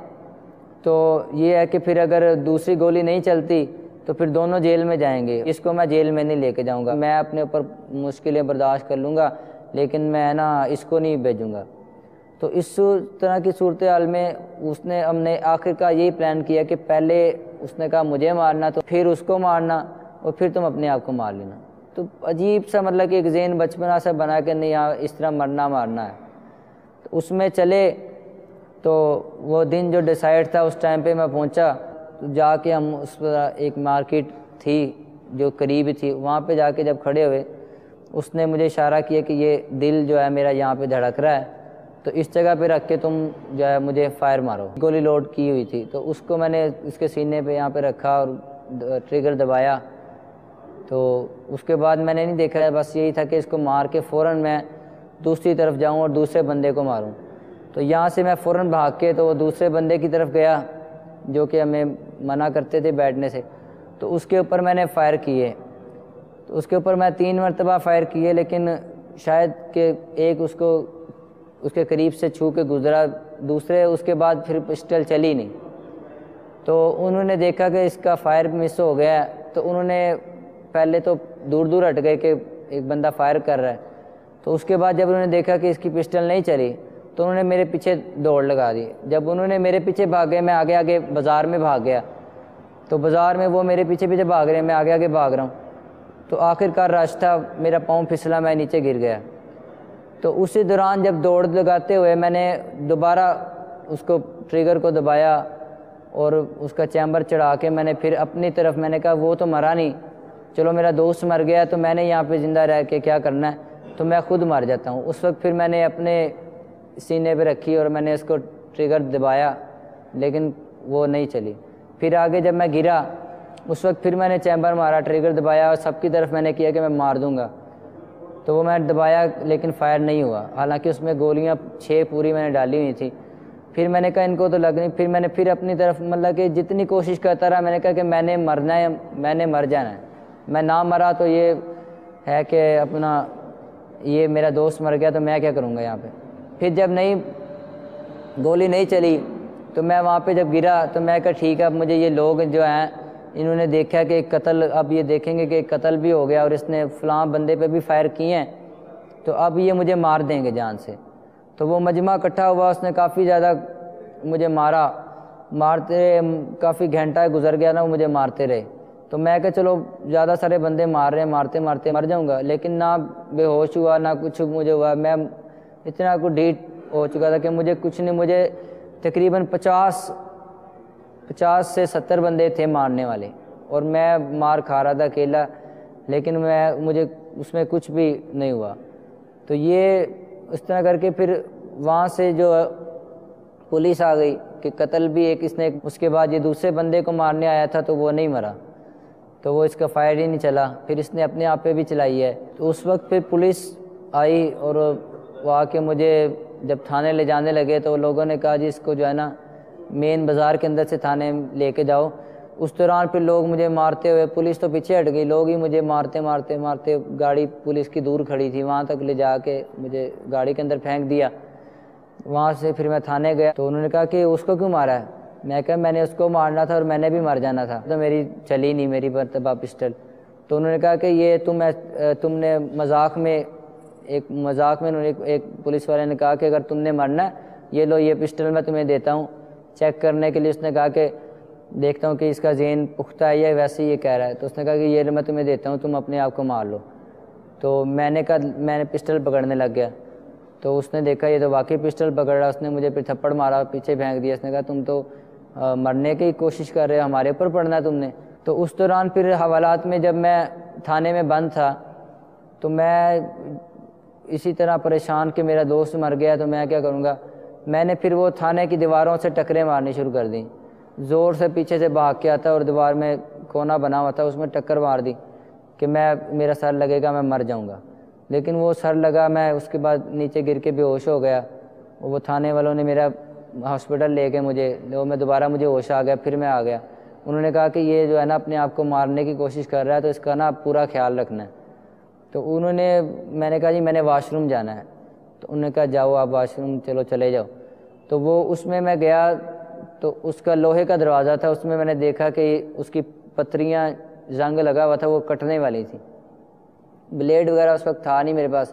تو یہ ہے کہ پھر اگر دوسری گولی نہیں چلتی تو پھر دونوں جیل میں جائیں گے، اس کو میں جیل میں نہیں لے کے جاؤں گا، میں اپنے اوپر مشکلیں برداشت کر لوں گا لیکن میں نا اس کو نہیں بھیجوں گا۔ تو اس طرح کی صورتحال میں ہم نے آخر کا یہی پلان کیا کہ پہلے اس نے کہا مجھے مارنا، تو پھر اس کو مارنا اور پھر تم اپنے آپ کو مار لینا۔ تو عجیب سا مطلب کہ ایک ذہن بچپنا سا بنا کہ نہیں یہاں اس طرح مارنا ہے۔ تو اس میں چلے، تو وہ دن جو ڈیسائیڈ تھا اس ٹائم پہ میں پہنچا، تو جا کے ہم اس پر ایک مارکیٹ تھی جو قریب تھی، وہاں پہ جا کے جب کھڑے ہوئے اس نے مجھے اشارہ کیا کہ یہ دل جو ہے میرا یہاں پہ دھڑک رہا ہے، تو اس جگہ پہ رکھ کے تم جو ہے مجھے فائر مارو۔ گولی لوڈ کی ہوئی تھی، تو اس کو میں نے اس کے سینے پہ یہاں پہ رکھا اور ٹریگر دبایا۔ تو اس کے بعد میں نے نہیں دیکھا، بس یہی تھا کہ اس کو مار کے فوراً میں دوسری طرف جاؤں اور دوسرے بندے کو ماروں۔ تو یہاں سے میں فوراً بھاگ کے تو وہ دوسرے بندے کی طرف گیا جو کہ ہمیں منع کرتے تھے بیٹھنے سے، تو اس کے اوپر میں نے فائر کیے۔ تو اس کے اوپر میں 3 مرتبہ فائر کیے، لیکن شاید کہ ایک اس کے قریب سے چھو کے گزرا، دوسرے اس کے بعد پھر پسٹل چلی نہیں۔ تو انہوں نے دیکھا کہ اس کا فائر مس ہو گیا ہے، تو انہوں نے پہلے تو دور ہٹ گئے کہ ایک بندہ فائر کر رہا ہے، تو اس کے بعد جب انہوں نے دیکھا کہ اس کی پسٹل نہیں چلی تو انہوں نے میرے پیچھے دوڑ لگا دی۔ جب انہوں نے میرے پیچھے بھاگے، میں آگے بازار میں بھاگ گیا، تو بازار میں وہ میرے پیچھے بھاگ رہے ہیں، میں آگے بھاگ رہا ہوں، تو آخر کار رش تھا، میرا پاؤں پھسلا، میں نیچے گر گیا۔ تو اسی دوران جب دوڑ لگاتے ہوئے میں نے دوبارہ اس کو ٹریگر کو دبایا اور اس کا چیمبر چڑھا کے میں نے پھر اپنی طرف میں نے کہا وہ تو مرا نہیں، چلو میرا دوست مر گیا تو میں نے یہاں پہ زندہ رہ کے کیا کرنا ہے، تو میں خود مر جاتا ہوں۔ اس وقت پھر میں نے اپنے سینے پہ رکھی اور میں نے اس کو ٹریگر دبایا، لیکن وہ نہیں چلی۔ پھر آگے جب میں گرا اس وقت پھر میں نے چیمبر مارا، ٹریگر دبایا اور سب کی طرف میں نے کیا کہ میں مار دوں گا، تو وہ میں دبایا لیکن فائر نہیں ہوا، حالانکہ اس میں گولیاں 6 پوری میں نے ڈالی ہوئی تھی۔ پھر میں نے کہا ان کو تو لگ نہیں، پھر میں نے پھر اپنی طرف مطلب کہ جتنی کوشش کرتا رہا، میں نے کہا کہ میں نے مرنا ہے، میں نے مر جانا ہے، میں نہ مرا تو یہ ہے کہ اپنا یہ میرا دوست مر گیا تو میں کیا کروں گا یہاں پہ۔ پھر جب گولی نہیں چلی تو میں وہاں پہ جب گرا تو میں کہا ٹھیک ہے، اب مجھے یہ لوگ جو ہیں انہوں نے دیکھا کہ ایک قتل، اب یہ دیکھیں گے کہ ایک قتل بھی ہو گیا اور اس نے فلاں بندے پہ بھی فائر کیے ہیں، تو اب یہ مجھے مار دیں گے جان سے۔ تو وہ مجمع اکٹھا ہوا، اس نے کافی زیادہ مجھے مارتے کافی گھنٹہ گزر گیا نا، وہ مجھے مارتے رہے۔ تو میں کہ چلو زیادہ سارے بندے مار رہے ہیں، مارتے مارتے مر جاؤں گا، لیکن نہ بے ہوش ہوا نہ کچھ مجھے ہوا، میں اتنا کو ڈھیٹ ہو چکا تھا کہ مجھے کچھ نہیں، مجھے تقریباً 50 سے 70 بندے تھے مارنے والے، اور میں مار کھا رہا تھا اکیلا، لیکن مجھے اس میں کچھ بھی نہیں ہوا۔ تو یہ اس طرح کر کے پھر وہاں سے جو پولیس آ گئی کہ قتل بھی ایک اس نے، اس کے بعد یہ دوسرے بندے کو مارنے آیا تھا تو وہ نہیں مرا، تو وہ اس کا فائر ہی نہیں چلا، پھر اس نے اپنے آپ پہ بھی چلائی ہے۔ تو اس وقت پھر پولیس آئی اور وہ آ کے مجھے جب تھانے لے جانے لگے تو لوگوں نے کہا جی اس کو جو ہے نا مین بازار کے اندر سے تھانے لے کے جاؤ۔ اس دوران پھر لوگ مجھے مارتے ہوئے، پولیس تو پیچھے ہٹ گئی، لوگ ہی مجھے مارتے گاڑی پولیس کی دور کھڑی تھی وہاں تک لے جا کے مجھے گاڑی کے اندر پھینک دیا۔ وہاں سے پھر میں تھانے گیا تو انہوں نے کہا کہ اس کو کیوں مارا ہے؟ میں کہا میں نے اس کو مارنا تھا اور میں نے بھی مر جانا تھا، تو میری چلی نہیں میری مرتبہ پسٹل۔ تو انہوں نے کہا کہ یہ تم نے مذاق میں انہوں نے ایک پولیس والے نے کہا کہ اگر تم نے مرنا ہے یہ لو یہ پسٹل میں تمہیں دیتا ہوں چیک کرنے کے لیے۔ اس نے کہا کہ دیکھتا ہوں کہ اس کا ذہن پختہ ہے یا ویسے ہی یہ کہہ رہا ہے، تو اس نے کہا کہ یہ میں تمہیں دیتا ہوں، تم اپنے آپ کو مار لو۔ تو میں نے کہا میں نے پسٹل پکڑنے لگ گیا، تو اس نے دیکھا یہ تو واقعی پسٹل پکڑ رہا، اس نے مجھے پھر تھپڑ مارا، پیچھے پھینک دیا۔ اس نے کہا تم تو مرنے کی کوشش کر رہے ہو، ہمارے اوپر پڑنا ہے تم نے۔ تو اس دوران پھر حوالات میں جب میں تھانے میں بند تھا تو میں اسی طرح پریشان کہ میرا دوست مر گیا تو میں کیا کروں گا، میں نے پھر وہ تھانے کی دیواروں سے ٹکریں مارنی شروع کر دیں، زور سے پیچھے سے بھاگ کے آتا اور دیوار میں کونا بنا ہوا تھا اس میں ٹکر مار دی کہ میرا سر لگے گا میں مر جاؤں گا، لیکن وہ سر لگا، میں اس کے بعد نیچے گر کے بے ہوش ہو گیا۔ وہ تھانے والوں نے میرا ہاسپٹل لے کے میں دوبارہ مجھے ہوش آ گیا، پھر میں آ گیا۔ انہوں نے کہا کہ یہ جو ہے نا اپنے آپ کو مارنے کی کوشش کر رہا ہے تو اس کا نا پورا خیال رکھنا ہے۔ تو میں نے کہا جی میں نے واش روم جانا ہے، تو انہوں نے کہا جاؤ آپ واش روم چلے جاؤ۔ تو وہ اس میں گیا تو اس کا لوہے کا دروازہ تھا، اس میں نے دیکھا کہ اس کی پتریاں زنگ لگا ہوا تھا، وہ کٹنے والی تھی، بلیڈ وغیرہ اس وقت تھا نہیں میرے پاس۔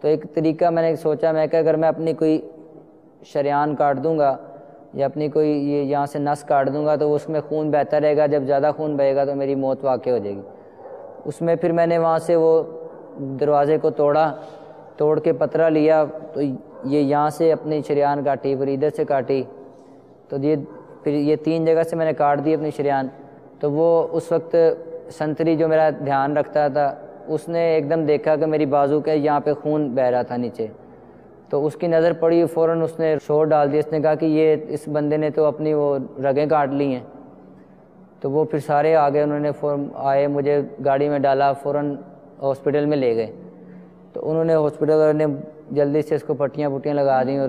تو ایک طریقہ میں نے سوچا، میں کہ اگر میں اپنی کوئی شریان کاٹ دوں گا یا اپنی کوئی یہاں سے نس کاٹ دوں گا تو اس میں خون بہتا رہے گا، جب زیادہ خون بہے گا تو میری موت واقع ہو جائے گی۔ اس میں پھر میں نے وہاں سے وہ دروازے کو توڑ کے پترا لیا، تو یہ یہاں سے اپنی شریان کاٹی، پھر ادھر سے کاٹی، تو پھر یہ 3 جگہ سے میں نے کاٹ دی اپنی شریان۔ تو وہ اس وقت سنتری جو میرا دھیان رکھتا تھا اس نے ایک دم دیکھا کہ میری بازو کے یہاں پہ خون بہہ رہا تھا نیچے، تو اس کی نظر پڑی، فوراً اس نے شور ڈال دیا، اس نے کہا کہ اس بندے نے تو اپنی وہ رگیں کاٹ لی ہیں۔ تو وہ پھر سارے آ گئے، انہوں نے آئے، مجھے گاڑی میں ڈالا، فوراً ہاسپٹل میں لے گئے۔ تو انہوں نے ہاسپٹل والوں نے جلدی سے اس کو پٹیاں لگا دیں، اور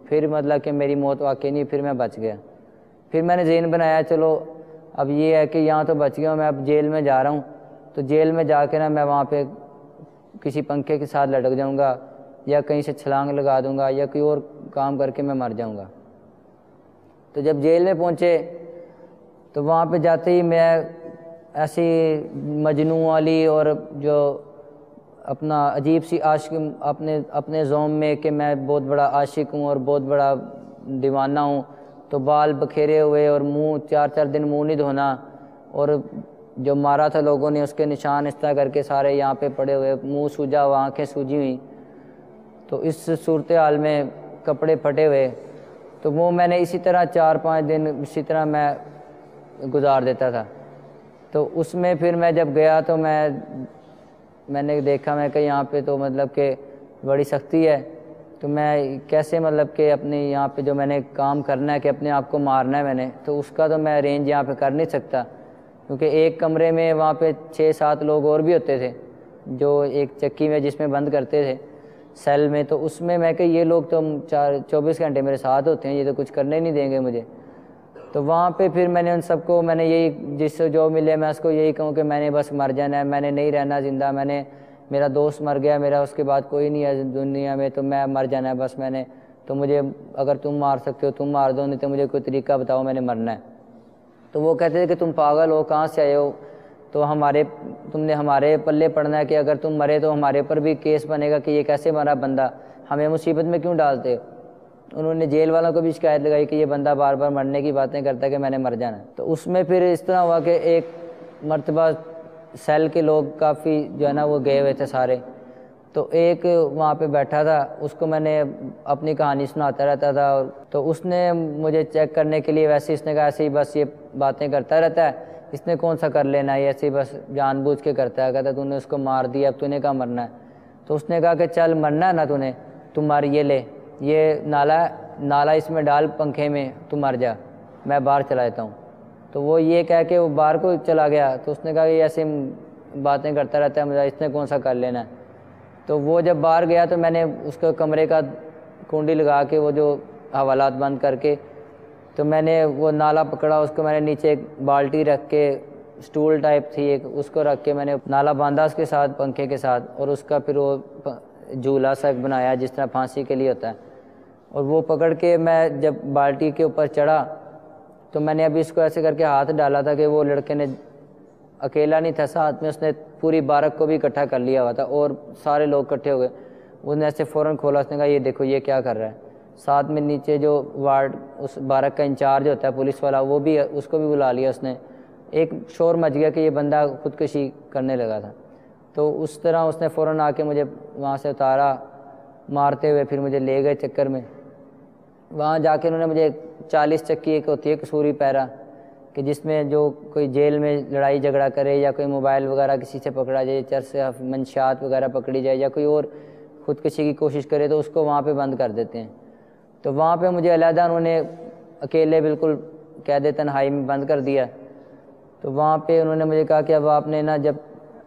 پھر مطلب کہ میری موت واقع نہیں، پھر میں بچ گیا۔ پھر میں نے ذہن بنایا چلو اب یہ ہے کہ یہاں تو بچ گیا ہوں، میں اب جیل میں جا رہا ہوں، تو جیل میں جا کے نا میں وہاں پہ کسی پنکھے کے ساتھ لٹک جاؤں گا یا کہیں سے چھلانگ لگا دوں گا یا کوئی اور کام کر کے میں مر جاؤں گا۔ تو جب جیل میں پہنچے تو وہاں پہ جاتے ہی میں ایسی مجنوں والی اور جو اپنا عجیب سی عاشق اپنے زوم میں کہ میں بہت بڑا عاشق ہوں اور بہت بڑا دیوانہ ہوں، تو بال بکھیرے ہوئے اور منہ 4 دن منہ نہیں دھونا، اور جو مارا تھا لوگوں نے اس کے نشان اس طرح کر کے سارے یہاں پہ پڑے ہوئے، منہ سوجا ہوا، آنکھیں سوجی ہوئی، تو اس صورتحال میں کپڑے پھٹے ہوئے، تو وہ میں نے اسی طرح 4-5 دن اسی طرح میں گزار دیتا تھا۔ تو اس میں پھر میں جب گیا تو میں نے دیکھا میں کہ یہاں پہ تو مطلب کہ بڑی سختی ہے، تو میں کیسے مطلب کہ اپنی یہاں پہ جو میں نے کام کرنا ہے کہ اپنے آپ کو مارنا ہے میں نے، تو اس کا تو میں ارینج یہاں پہ کر نہیں سکتا، کیونکہ ایک کمرے میں وہاں پہ 6-7 لوگ اور بھی ہوتے تھے جو ایک چکی میں جس میں بند کرتے تھے سیل میں، تو اس میں کہ یہ لوگ تو 24 گھنٹے میرے ساتھ ہوتے ہیں، یہ تو کچھ کرنے نہیں دیں گے مجھے۔ تو وہاں پہ پھر میں نے ان سب کو یہی جس سے جو ملے میں اس کو یہی کہوں کہ میں نے بس مر جانا ہے، میں نے نہیں رہنا زندہ، میرا دوست مر گیا، میرا اس کے بعد کوئی نہیں ہے دنیا میں، تو میں مر جانا ہے بس، تو مجھے اگر تم مار سکتے ہو تم مار دو، نہیں تو مجھے کوئی طریقہ بتاؤ، میں نے مرنا ہے۔ تو وہ کہتے تھے کہ تم پاگل ہو، کہاں سے آئے ہو، تو تم نے ہمارے پلے پڑنا ہے کہ اگر تم مرے تو ہمارے پر بھی کیس بنے گا کہ یہ کیسے مرا بندہ، ہمیں مصیبت میں کیوں ڈالتے ہو۔ انہوں نے جیل والوں کو بھی شکایت لگائی کہ یہ بندہ بار بار مرنے کی باتیں کرتا ہے کہ میں نے مر جانا ہے۔ تو اس میں پھر اس طرح ہوا کہ ایک مرتبہ سیل کے لوگ کافی جو ہے نا وہ گئے ہوئے تھے سارے، تو ایک وہاں پہ بیٹھا تھا، اس کو میں نے اپنی کہانی سناتا رہتا تھا، اور تو اس نے مجھے چیک کرنے کے لیے ویسے اس نے کہا ایسے ہی بس یہ باتیں کرتا رہتا ہے، اس نے کون سا کر لینا ہے، ایسے ہی بس جان بوجھ کے کرتا ہے، کہتا تو نے اس کو مار دیا، اب تو نے کہا مرنا ہے۔ تو اس نے کہا کہ چل مرنا ہے نا تم مار، یہ لے، یہ نالا اس میں ڈال پنکھے میں، تو مر جا، میں باہر چلا جاتا ہوں۔ تو وہ یہ کہہ کے وہ باہر کو چلا گیا، تو اس نے کہا کہ ایسے باتیں کرتا رہتا ہے، مجھے اس نے کون سا کر لینا ہے۔ تو وہ جب باہر گیا تو میں نے اس کو کمرے کا کنڈی لگا کے وہ جو حوالات بند کر کے تو میں نے وہ نالا پکڑا، اس کو میں نے نیچے ایک بالٹی رکھ کے، سٹول ٹائپ تھی ایک، اس کو رکھ کے میں نے نالا باندھا اس کے ساتھ پنکھے کے ساتھ، اور اس کا پھر وہ جھولا سا بنایا جس طرح پھانسی کے لیے ہوتا ہے، اور وہ پکڑ کے میں جب بالٹی کے اوپر چڑھا تو میں نے ابھی اس کو ایسے کر کے ہاتھ ڈالا تھا کہ وہ لڑکے نے اکیلا نہیں تھا ساتھ میں، اس نے پوری بارک کو بھی اکٹھا کر لیا ہوا تھا اور سارے لوگ اکٹھے ہو گئے۔ اس نے ایسے فوراً کھولا، اس نے کہا یہ دیکھو یہ کیا کر رہا ہے۔ ساتھ میں نیچے جو وارڈ اس بارک کا انچارج ہوتا ہے پولیس والا، وہ بھی اس کو بھی بلا لیا اس نے۔ ایک شور مچ گیا کہ یہ بندہ خودکشی کرنے لگا تھا، تو اس طرح اس نے فوراً آ کے مجھے وہاں سے اتارا مارتے ہوئے، پھر مجھے لے گئے چکر میں۔ وہاں جا کے انہوں نے مجھے 40 چکی ایک ہوتی ہے قصوری پیرا، کہ جس میں جو کوئی جیل میں لڑائی جھگڑا کرے یا کوئی موبائل وغیرہ کسی سے پکڑا جائے، چرس یا منشیات وغیرہ پکڑی جائے یا کوئی اور خودکشی کی کوشش کرے تو اس کو وہاں پہ بند کر دیتے ہیں۔ تو وہاں پہ مجھے علیحدہ انہوں نے اکیلے بالکل قید تنہائی میں بند کر دیا۔ تو وہاں پہ انہوں نے مجھے کہا کہ اب آپ نے نا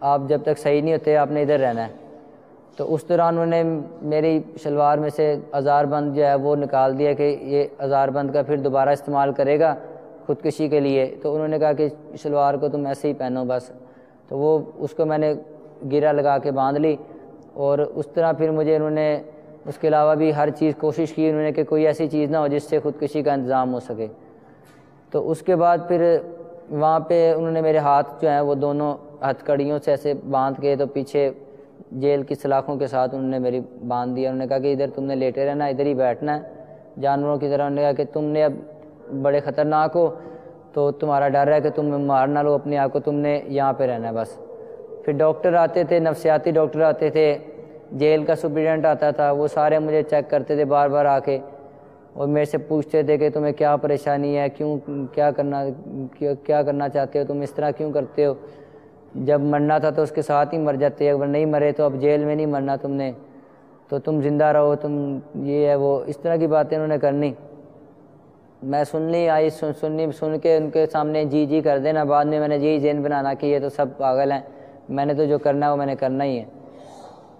آپ جب تک صحیح نہیں ہوتے آپ نے ادھر رہنا ہے۔ تو اس دوران انہوں نے میری شلوار میں سے ہزار بند جو ہے وہ نکال دیا کہ یہ ہزار بند کا پھر دوبارہ استعمال کرے گا خودکشی کے لیے، تو انہوں نے کہا کہ شلوار کو تم ایسے ہی پہنو بس۔ تو وہ اس کو میں نے گرہ لگا کے باندھ لی، اور اس طرح پھر مجھے انہوں نے اس کے علاوہ بھی ہر چیز کوشش کی انہوں نے کہ کوئی ایسی چیز نہ ہو جس سے خودکشی کا انتظام ہو سکے۔ تو اس کے بعد پھر وہاں پہ انہوں نے میرے ہاتھ جو ہیں وہ دونوں ہتھ کڑیوں سے ایسے باندھ کے، تو پیچھے جیل کی سلاخوں کے ساتھ انہوں نے میری باندھ دیا۔ انہوں نے کہا کہ ادھر تم نے لیٹے رہنا، ادھر ہی بیٹھنا ہے جانوروں کی طرح۔ انہوں نے کہا کہ تم نے اب بڑے خطرناک ہو، تو تمہارا ڈر ہے کہ تم مار نہ لو اپنے آپ کو، تم نے یہاں پہ رہنا ہے بس۔ پھر ڈاکٹر آتے تھے، نفسیاتی ڈاکٹر آتے تھے، جیل کا سپرڈنٹ آتا تھا، وہ سارے مجھے چیک کرتے تھے بار بار آ کے، اور میرے سے پوچھتے تھے کہ تمہیں کیا پریشانی ہے، کیا کرنا چاہتے ہو، تم اس طرح کیوں کرتے ہو، جب مرنا تھا تو اس کے ساتھ ہی مر جاتے، اگر نہیں مرے تو اب جیل میں نہیں مرنا تم نے، تو تم زندہ رہو، تم یہ ہے وہ، اس طرح کی باتیں انہوں نے کرنی۔ میں سن کے ان کے سامنے جی کر دینا، بعد میں نے یہی ذہن بنانا کہ یہ تو سب پاگل ہیں، میں نے تو جو کرنا ہے وہ میں نے کرنا ہی ہے۔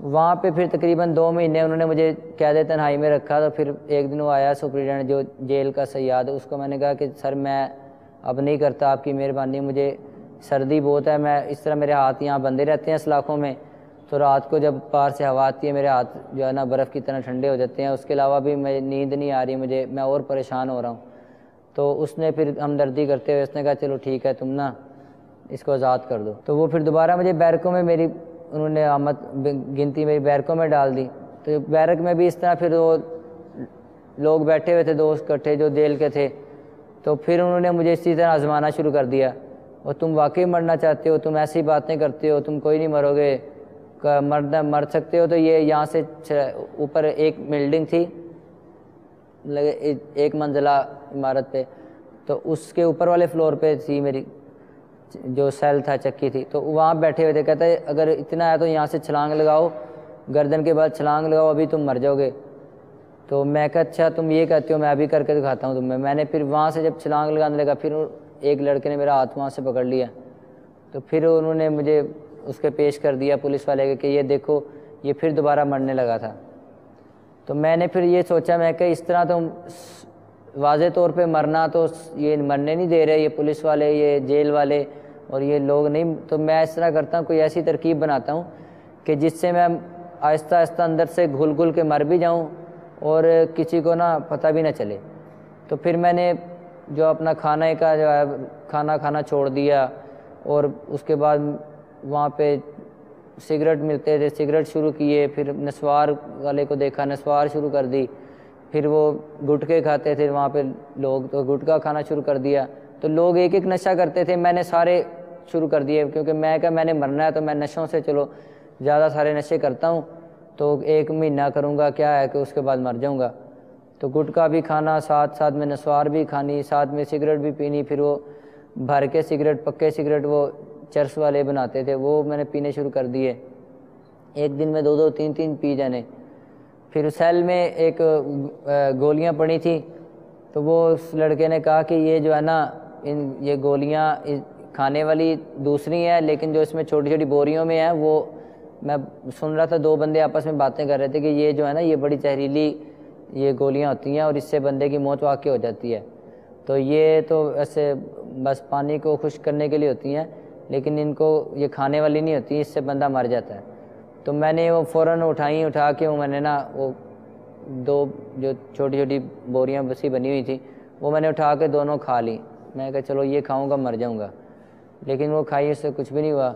وہاں پہ پھر تقریباً 2 مہینے انہوں نے مجھے قید تنہائی میں رکھا۔ تو پھر ایک دن وہ آیا سپرنٹینڈنٹ جو جیل کا سیاد، اس کو میں نے کہا کہ سر میں اب نہیں کرتا، آپ کی مہربانی، مجھے سردی بہت ہے، میں اس طرح میرے ہاتھ یہاں بندھے رہتے ہیں سلاخوں میں، تو رات کو جب پار سے ہوا آتی ہے میرے ہاتھ جو ہے نا برف کی طرح ٹھنڈے ہو جاتے ہیں، اس کے علاوہ بھی میں نیند نہیں آ رہی مجھے، میں اور پریشان ہو رہا ہوں۔ تو اس نے پھر ہمدردی کرتے ہوئے اس نے کہا چلو ٹھیک ہے، تم نا اس کو آزاد کر دو۔ تو وہ پھر دوبارہ مجھے بیرکوں میں انہوں نے گنتی میری بیرکوں میں ڈال دی۔ تو بیرک میں بھی اس طرح پھر وہ لوگ بیٹھے ہوئے تھے دوست اکٹھے جو جیل کے تھے، تو پھر انہوں نے مجھے اسی طرح آزمانا شروع کر دیا، اور تم واقعی مرنا چاہتے ہو، تم ایسی باتیں کرتے ہو، تم کوئی نہیں مرو گے، مر سکتے ہو تو یہ یہاں سے اوپر ایک بلڈنگ تھی، ایک منزلہ عمارت پہ، تو اس کے اوپر والے فلور پہ تھی میری جو سیل تھا، چکی تھی، تو وہاں بیٹھے ہوئے تھے، کہتے ہیں اگر اتنا ہے تو یہاں سے چھلانگ لگاؤ، گردن کے بعد چھلانگ لگاؤ، ابھی تم مر جاؤ گے۔ تو میں کہا اچھا تم یہ کہتے ہو، میں ابھی کر کے دکھاتا ہوں تمہیں۔ میں نے پھر وہاں سے جب چھلانگ لگانے لگا، پھر ایک لڑکے نے میرا ہاتھ وہاں سے پکڑ لیا، تو پھر انہوں نے مجھے اس کے پیش کر دیا پولیس والے کہ یہ دیکھو یہ پھر دوبارہ مرنے لگا تھا۔ تو میں نے پھر یہ سوچا، میں کہ اس طرح تو واضح طور پہ مرنا تو یہ مرنے نہیں دے رہے یہ پولیس والے، یہ جیل والے اور یہ لوگ نہیں، تو میں اس طرح کرتا ہوں، کوئی ایسی ترکیب بناتا ہوں کہ جس سے میں آہستہ آہستہ اندر سے گھل گھل کے مر بھی جاؤں اور کسی کو نہ پتہ بھی نہ چلے۔ تو پھر میں نے جو اپنا کھانے کا جو ہے کھانا کھانا چھوڑ دیا، اور اس کے بعد وہاں پہ سگریٹ ملتے تھے، سگریٹ شروع کیے، پھر نسوار والے کو دیکھا، نسوار شروع کر دی، پھر وہ گٹکے کھاتے تھے وہاں پہ لوگ، تو گٹکا کھانا شروع کر دیا۔ تو لوگ ایک ایک نشہ کرتے تھے، میں نے سارے شروع کر دیے، کیونکہ میں نے مرنا ہے تو میں نشوں سے چلو زیادہ سارے نشے کرتا ہوں، تو 1 مہینہ کروں گا، کیا ہے کہ اس کے بعد مر جاؤں گا۔ تو گٹکا بھی کھانا، ساتھ ساتھ میں نسوار بھی کھانی، ساتھ میں سگریٹ بھی پینی، پھر وہ بھر کے سگریٹ، پکے سگریٹ وہ چرس والے بناتے تھے، وہ میں نے پینے شروع کر دیے۔ ایک دن میں 2 3 پی جانے۔ پھر سیل میں ایک گولیاں پڑی تھیں، تو وہ اس لڑکے نے کہا کہ یہ جو ہے نا یہ گولیاں کھانے والی دوسری ہیں، لیکن جو اس میں چھوٹی چھوٹی بوریوں میں ہیں، وہ میں سن رہا تھا 2 بندے آپس میں باتیں کر رہے تھے کہ یہ جو ہے نا یہ بڑی زہریلی یہ گولیاں ہوتی ہیں اور اس سے بندے کی موت واقع ہو جاتی ہے، تو یہ تو ایسے بس پانی کو خشک کرنے کے لیے ہوتی ہیں، لیکن ان کو یہ کھانے والی نہیں ہوتی، اس سے بندہ مر جاتا ہے۔ تو میں نے وہ فوراً اٹھا کے میں نے نا وہ 2 جو چھوٹی چھوٹی بوریاں بسی بنی ہوئی تھیں، وہ میں نے اٹھا کے دونوں کھا لی۔ میں کہا چلو یہ کھاؤں گا مر جاؤں گا، لیکن وہ کھائی، اس سے کچھ بھی نہیں ہوا۔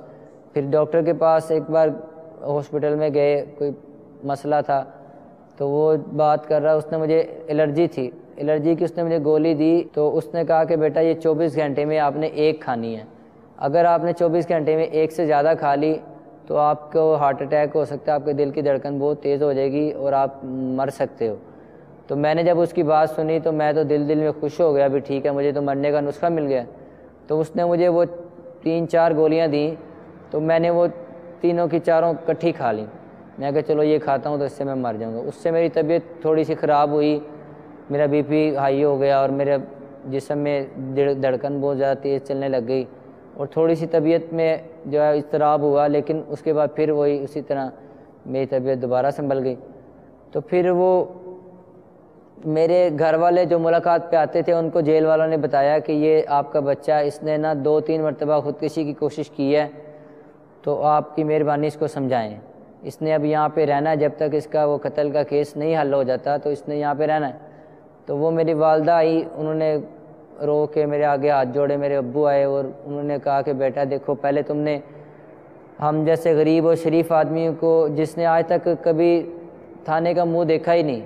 پھر ڈاکٹر کے پاس ایک بار ہاسپٹل میں گئے، کوئی مسئلہ تھا، تو وہ بات کر رہا، اس نے مجھے الرجی تھی، الرجی کی اس نے مجھے گولی دی، تو اس نے کہا کہ بیٹا یہ 24 گھنٹے میں آپ نے 1 کھانی ہے، اگر آپ نے 24 گھنٹے میں 1 سے زیادہ کھا لی تو آپ کو ہارٹ اٹیک ہو سکتا ہے، آپ کے دل کی دھڑکن بہت تیز ہو جائے گی اور آپ مر سکتے ہو۔ تو میں نے جب اس کی بات سنی تو میں تو دل میں خوش ہو گیا، بھی ٹھیک ہے مجھے تو مرنے کا نسخہ مل گیا۔ تو اس نے مجھے وہ 3 4 گولیاں دیں، تو میں نے وہ تینوں کی چاروں کٹھی کھا لیں۔ میں کہا چلو یہ کھاتا ہوں تو اس سے میں مر جاؤں گا۔ اس سے میری طبیعت تھوڑی سی خراب ہوئی، میرا بی پی ہائی ہو گیا اور میرے جسم میں دھڑکن بہت زیادہ تیز چلنے لگ گئی، اور تھوڑی سی طبیعت میں جو ہے اضطراب ہوا، لیکن اس کے بعد پھر وہی اسی طرح میری طبیعت دوبارہ سنبھل گئی۔ تو پھر وہ میرے گھر والے جو ملاقات پہ آتے تھے ان کو جیل والوں نے بتایا کہ یہ آپ کا بچہ اس نے نا 2 3 مرتبہ خودکشی کی کوشش کی ہے، تو آپ کی مہربانی اس کو سمجھائیں، اس نے اب یہاں پہ رہنا ہے، جب تک اس کا وہ قتل کا کیس نہیں حل ہو جاتا تو اس نے یہاں پہ رہنا ہے۔ تو وہ میری والدہ آئی، انہوں نے رو کے میرے آگے ہاتھ جوڑے، میرے ابو آئے اور انہوں نے کہا کہ بیٹا دیکھو، پہلے تم نے ہم جیسے غریب اور شریف آدمیوں کو، جس نے آج تک کبھی تھانے کا منہ دیکھا ہی نہیں،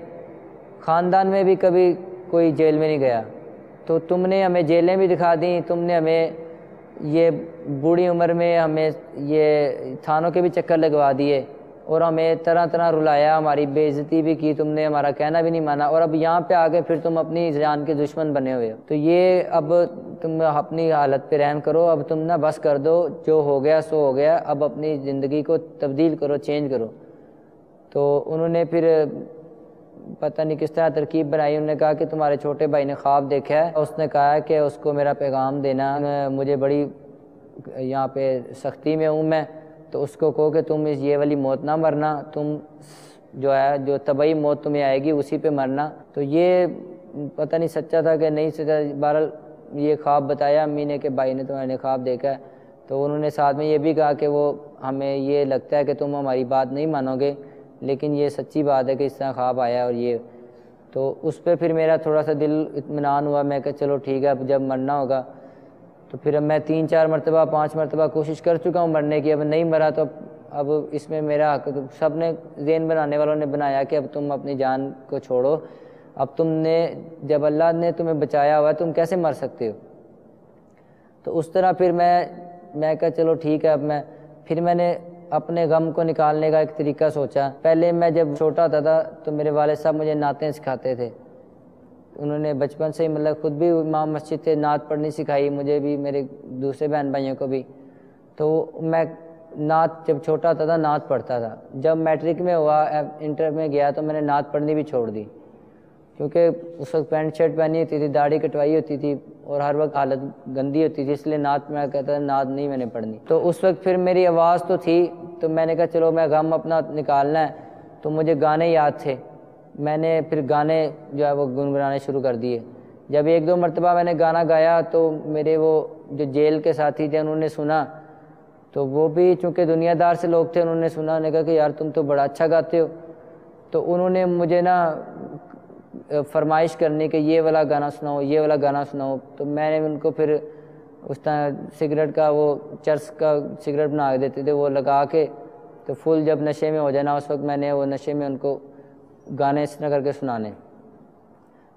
خاندان میں بھی کبھی کوئی جیل میں نہیں گیا، تو تم نے ہمیں جیلیں بھی دکھا دیں، تم نے ہمیں یہ بوڑھی عمر میں ہمیں یہ تھانوں کے بھی چکر لگوا دیے، اور ہمیں طرح طرح رلایا، ہماری بے عزتی بھی کی تم نے، ہمارا کہنا بھی نہیں مانا، اور اب یہاں پہ آگے پھر تم اپنی جان کے دشمن بنے ہوئے ہو۔ تو یہ اب تم اپنی حالت پہ رحم کرو، اب تم نہ بس کر دو، جو ہو گیا سو ہو گیا، اب اپنی زندگی کو تبدیل کرو، چینج کرو۔ تو انہوں نے پھر پتہ نہیں کس طرح ترکیب بنائی، انہوں نے کہا کہ تمہارے چھوٹے بھائی نے خواب دیکھا ہے، اس نے کہا ہے کہ اس کو میرا پیغام دینا، مجھے بڑی یہاں پہ سختی میں ہوں میں، تو اس کو کہو کہ تم یہ والی موت نہ مرنا، تم جو ہے جو طبعی موت تمہیں آئے گی اسی پہ مرنا۔ تو یہ پتہ نہیں سچا تھا کہ نہیں سچا، بہرحال یہ خواب بتایا امی نے کہ بھائی نے تمہارے خواب دیکھا ہے۔ تو انہوں نے ساتھ میں یہ بھی کہا کہ وہ ہمیں یہ لگتا ہے کہ تم ہماری بات نہیں مانو گے، لیکن یہ سچی بات ہے کہ اس طرح خواب آیا، اور یہ تو اس پہ پھر میرا تھوڑا سا دل اطمینان ہوا، میں کہ چلو ٹھیک ہے، اب جب مرنا ہوگا تو پھر اب میں 3 4 مرتبہ 5 مرتبہ کوشش کر چکا ہوں مرنے کی، اب نہیں مرا تو اب اس میں میرا حق، سب نے ذہن بنانے والوں نے بنایا کہ اب تم اپنی جان کو چھوڑو، اب تم نے جب اللہ نے تمہیں بچایا ہوا تم کیسے مر سکتے ہو۔ تو اس طرح پھر میں کہا چلو ٹھیک ہے، اب پھر میں نے اپنے غم کو نکالنے کا ایک طریقہ سوچا۔ پہلے میں جب چھوٹا تھا تو میرے والد صاحب مجھے نعتیں سکھاتے تھے، انہوں نے بچپن سے ہی مطلب خود بھی امام مسجد تھے، نعت پڑھنی سکھائی مجھے بھی، میرے دوسرے بہن بھائیوں کو بھی۔ تو میں نعت جب چھوٹا تھا نعت پڑھتا تھا، جب میٹرک میں ہوا، انٹر میں گیا تو میں نے نعت پڑھنی بھی چھوڑ دی، کیونکہ اس وقت پینٹ شرٹ پہنی ہوتی تھی، داڑھی کٹوائی ہوتی تھی اور ہر وقت حالت گندی ہوتی تھی، اس لیے نعت میں کہتا تھا نعت نہیں میں نے پڑھنی۔ تو اس وقت پھر میری آواز تو تھی، تو میں نے کہا چلو میں غم اپنا نکالنا ہے، تو مجھے گانے یاد تھے، میں نے پھر گانے جو ہے وہ گنگنانے شروع کر دیے۔ جب 1 2 مرتبہ میں نے گانا گایا تو میرے وہ جو جیل کے ساتھی تھے انہوں نے سنا، تو وہ بھی چونکہ دنیا دار سے لوگ تھے، انہوں نے سنا، انہوں نے کہا کہ یار تم تو بڑا اچھا گاتے ہو۔ تو انہوں نے مجھے نا فرمائش کرنی کہ یہ والا گانا سناؤ، یہ والا گانا سناؤ. تو میں نے ان کو پھر اس طرح سگریٹ کا وہ چرس کا سگریٹ بنا کے دیتے تھے، وہ لگا کے تو فل جب نشے میں ہو جانا اس وقت میں نے وہ نشے میں ان کو گانے اس طرح کر کے سنانے.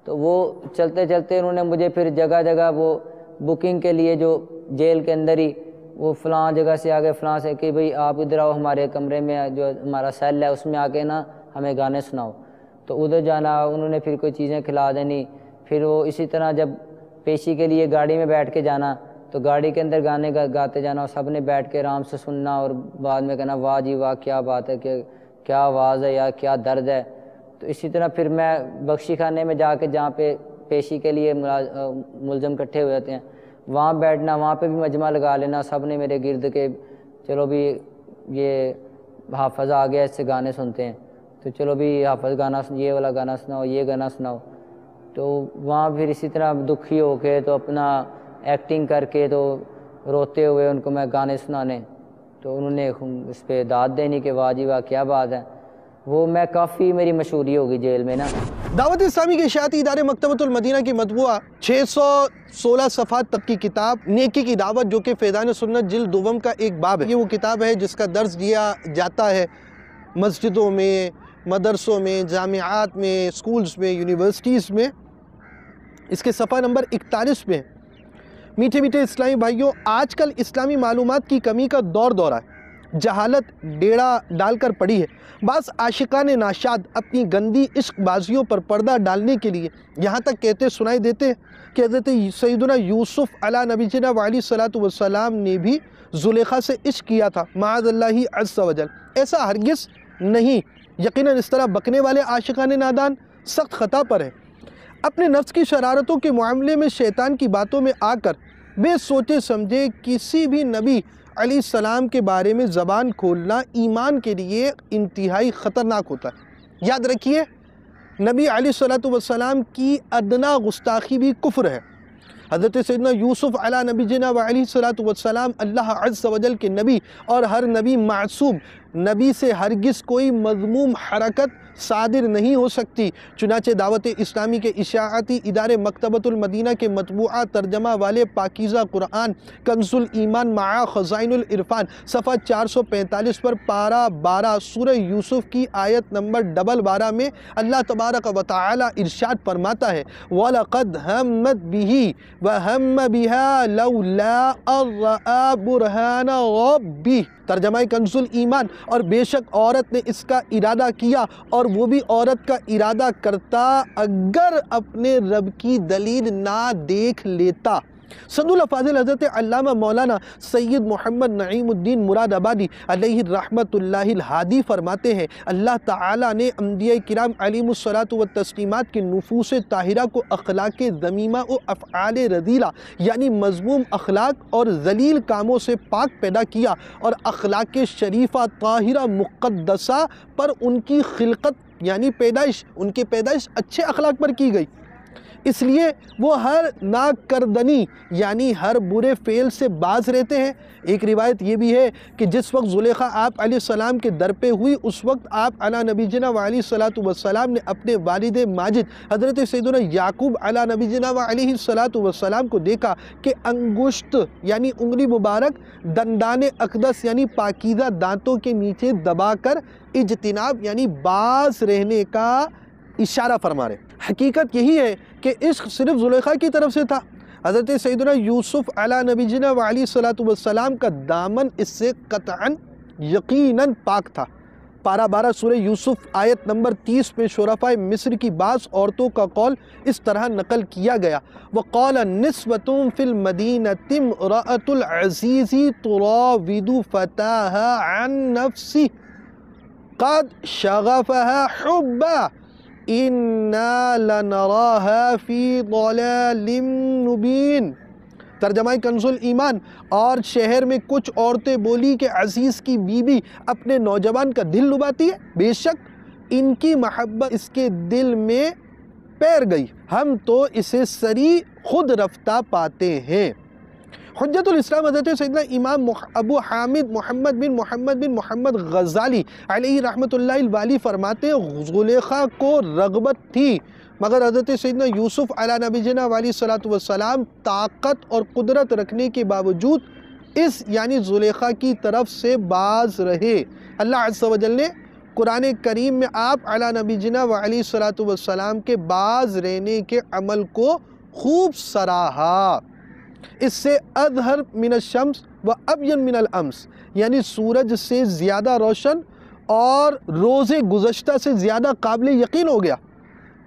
تو وہ چلتے چلتے انہوں نے مجھے پھر جگہ جگہ وہ بکنگ کے لیے جو جیل کے اندر ہی وہ فلاں جگہ سے آگے فلاں سے کہ بھئی آپ ادھر آؤ ہمارے کمرے میں جو ہمارا سیل ہے اس میں آ کے نا ہمیں گانے سناؤ. تو ادھر جانا، انہوں نے پھر کوئی چیزیں کھلا دینی. پھر وہ اسی طرح جب پیشی کے لیے گاڑی میں بیٹھ کے جانا تو گاڑی کے اندر گانے گاتے جانا اور سب نے بیٹھ کے آرام سے سننا اور بعد میں کہنا واہ جی واہ کیا بات ہے، کہ کیا آواز ہے یا کیا درد ہے. تو اسی طرح پھر میں بخشی خانے میں جا کے جہاں پہ پیشی کے لیے ملزم اکٹھے ہو جاتے ہیں وہاں بیٹھنا، وہاں پہ بھی مجمع لگا لینا سب نے میرے گرد کے، چلو بھی یہ حافظ آ گیا اس سے گانے سنتے ہیں تو چلو بھی حافظ گانا یہ والا گانا سناؤ، یہ گانا سناؤ. تو وہاں پھر اسی طرح دکھی ہو کے تو اپنا ایکٹنگ کر کے تو روتے ہوئے ان کو میں گانے سنانے. تو انہوں نے اس پہ داد دینی کہ واہ جی واہ کیا بات ہے. وہ میں کافی میری مشہوری ہوگی جیل میں نا. دعوت اسلامی کے اشاعتی ادارے مکتبۃ المدینہ کی مطبوعہ 616 صفحات تک کی کتاب نیکی کی دعوت جو کہ فیضان سنت جلد دوم کا ایک باب ہے، یہ وہ کتاب ہے جس کا درس دیا جاتا ہے مسجدوں میں، مدرسوں میں، جامعات میں، سکولز میں، یونیورسٹیز میں. اس کے صفحہ نمبر 41 میں. میٹھے میٹھے اسلامی بھائیوں، آج کل اسلامی معلومات کی کمی کا دورہ ہے. جہالت ڈیڑا ڈال کر پڑی ہے. بعض عاشقان ناشاد اپنی گندی عشق بازیوں پر پردہ ڈالنے کے لیے یہاں تک کہتے سنائی دیتے ہیں کہ حضرت سیدنا یوسف علیہ نبینا علیہ الصلوۃ والسلام نے بھی زلیخا سے عشق کیا تھا. معاذ اللہ عز وجل، ایسا ہرگز نہیں. یقیناً اس طرح بکنے والے عاشقان نادان سخت خطا پر ہیں. اپنے نفس کی شرارتوں کے معاملے میں شیطان کی باتوں میں آ کر بے سوچے سمجھے کسی بھی نبی علیہ السلام کے بارے میں زبان کھولنا ایمان کے لیے انتہائی خطرناک ہوتا ہے. یاد رکھیے، نبی علیہ السلام کی ادنا گستاخی بھی کفر ہے. حضرت سیدنا یوسف علیہ نبینا علیہ السلام اللہ عز و جل کے نبی اور ہر نبی معصوم، نبی سے ہرگز کوئی مذموم حرکت صادر نہیں ہو سکتی. چنانچہ دعوت اسلامی کے اشاعتی ادارے مکتبۃ المدینہ کے مطبوعہ ترجمہ والے پاکیزہ قرآن کنز الایمان مع خزائن العرفان صفحہ 445 پر پارہ 12 سورہ یوسف کی آیت نمبر 12 میں اللہ تبارک و تعالی ارشاد فرماتا ہے وَلَقَدْ هَمَّتْ بِهِ وَهَمَّ بِهَا لَوْلَا أَن رَأَىٰ بُرْهَانَ رَبِّهِ. ترجمہ کنز الایمان، اور بے شک عورت نے اس کا ارادہ کیا اور وہ بھی عورت کا ارادہ کرتا اگر اپنے رب کی دلیل نہ دیکھ لیتا. صد الافاضل حضرت علامہ مولانا سید محمد نعیم الدین مراد آبادی علیہ رحمت اللہ الہادی فرماتے ہیں اللہ تعالیٰ نے انبیاء کرام علیہم الصلاۃ والتسلیمات کے نفوس طاہرہ کو اخلاق ذمیمہ و افعال رذیلہ یعنی مذموم اخلاق اور ذلیل کاموں سے پاک پیدا کیا اور اخلاق شریفہ طاہرہ مقدسہ پر ان کی خلقت یعنی پیدائش، ان کی پیدائش اچھے اخلاق پر کی گئی. اس لیے وہ ہر ناکردنی یعنی ہر برے فعل سے باز رہتے ہیں. ایک روایت یہ بھی ہے کہ جس وقت زلیخا آپ علیہ السلام کے در پہ ہوئی اس وقت آپ علیہ نبینا علیہ الصلوۃ والسلام نے اپنے والد ماجد حضرت سیدنا یعقوب علیہ نبینا علیہ الصلوۃ والسلام کو دیکھا کہ انگشت یعنی انگلی مبارک دندان اقدس یعنی پاکیزہ دانتوں کے نیچے دبا کر اجتناب یعنی باز رہنے کا اشارہ فرما رہے. حقیقت یہی ہے کہ عشق صرف زلیخا کی طرف سے تھا. حضرت سیدنا یوسف علیہ نبینا علیہ الصلوۃ والسلام کا دامن اس سے قطعاً یقیناً پاک تھا. پارہ 12 سورہ یوسف آیت نمبر 30 میں شرفاء مصر کی بعض عورتوں کا قول اس طرح نقل کیا گیا وَقَالَ نِسْوَةٌ فِي الْمَدِينَةِ امْرَأَةُ الْعَزِيزِ تُرَاوِدُ فَتَاهَا عَنْ نَفْسِهِ قَدْ شَغَفَهَا حُبًّا اِنَّا لَنَرَاهَا فِي ضَلَالٍ مُبِينٍ. ترجمہ کنز الایمان، اور شہر میں کچھ عورتیں بولی کہ عزیز کی بیوی اپنے نوجوان کا دل لباتی ہے، بے شک ان کی محبت اس کے دل میں پیر گئی، ہم تو اسے سری خود رفتہ پاتے ہیں. حجت الاسلام حضرت سیدنا امام ابو حامد محمد بن محمد غزالی علیہ رحمت اللہ الوالی فرماتے ہیں زلیخا کو رغبت تھی مگر حضرت سیدنا یوسف علیہ نبی جنا علیہ الصلوۃ والسلام طاقت اور قدرت رکھنے کے باوجود اس یعنی زلیخا کی طرف سے باز رہے۔ اللہ عز و جل نے قرآن کریم میں آپ علیہ نبی جنا علیہ الصلوۃ والسلام کے باز رہنے کے عمل کو خوب سراہا۔ اس سے اظہر من الشمس و ابین من الامس، یعنی سورج سے زیادہ روشن اور روز گزشتہ سے زیادہ قابل یقین ہو گیا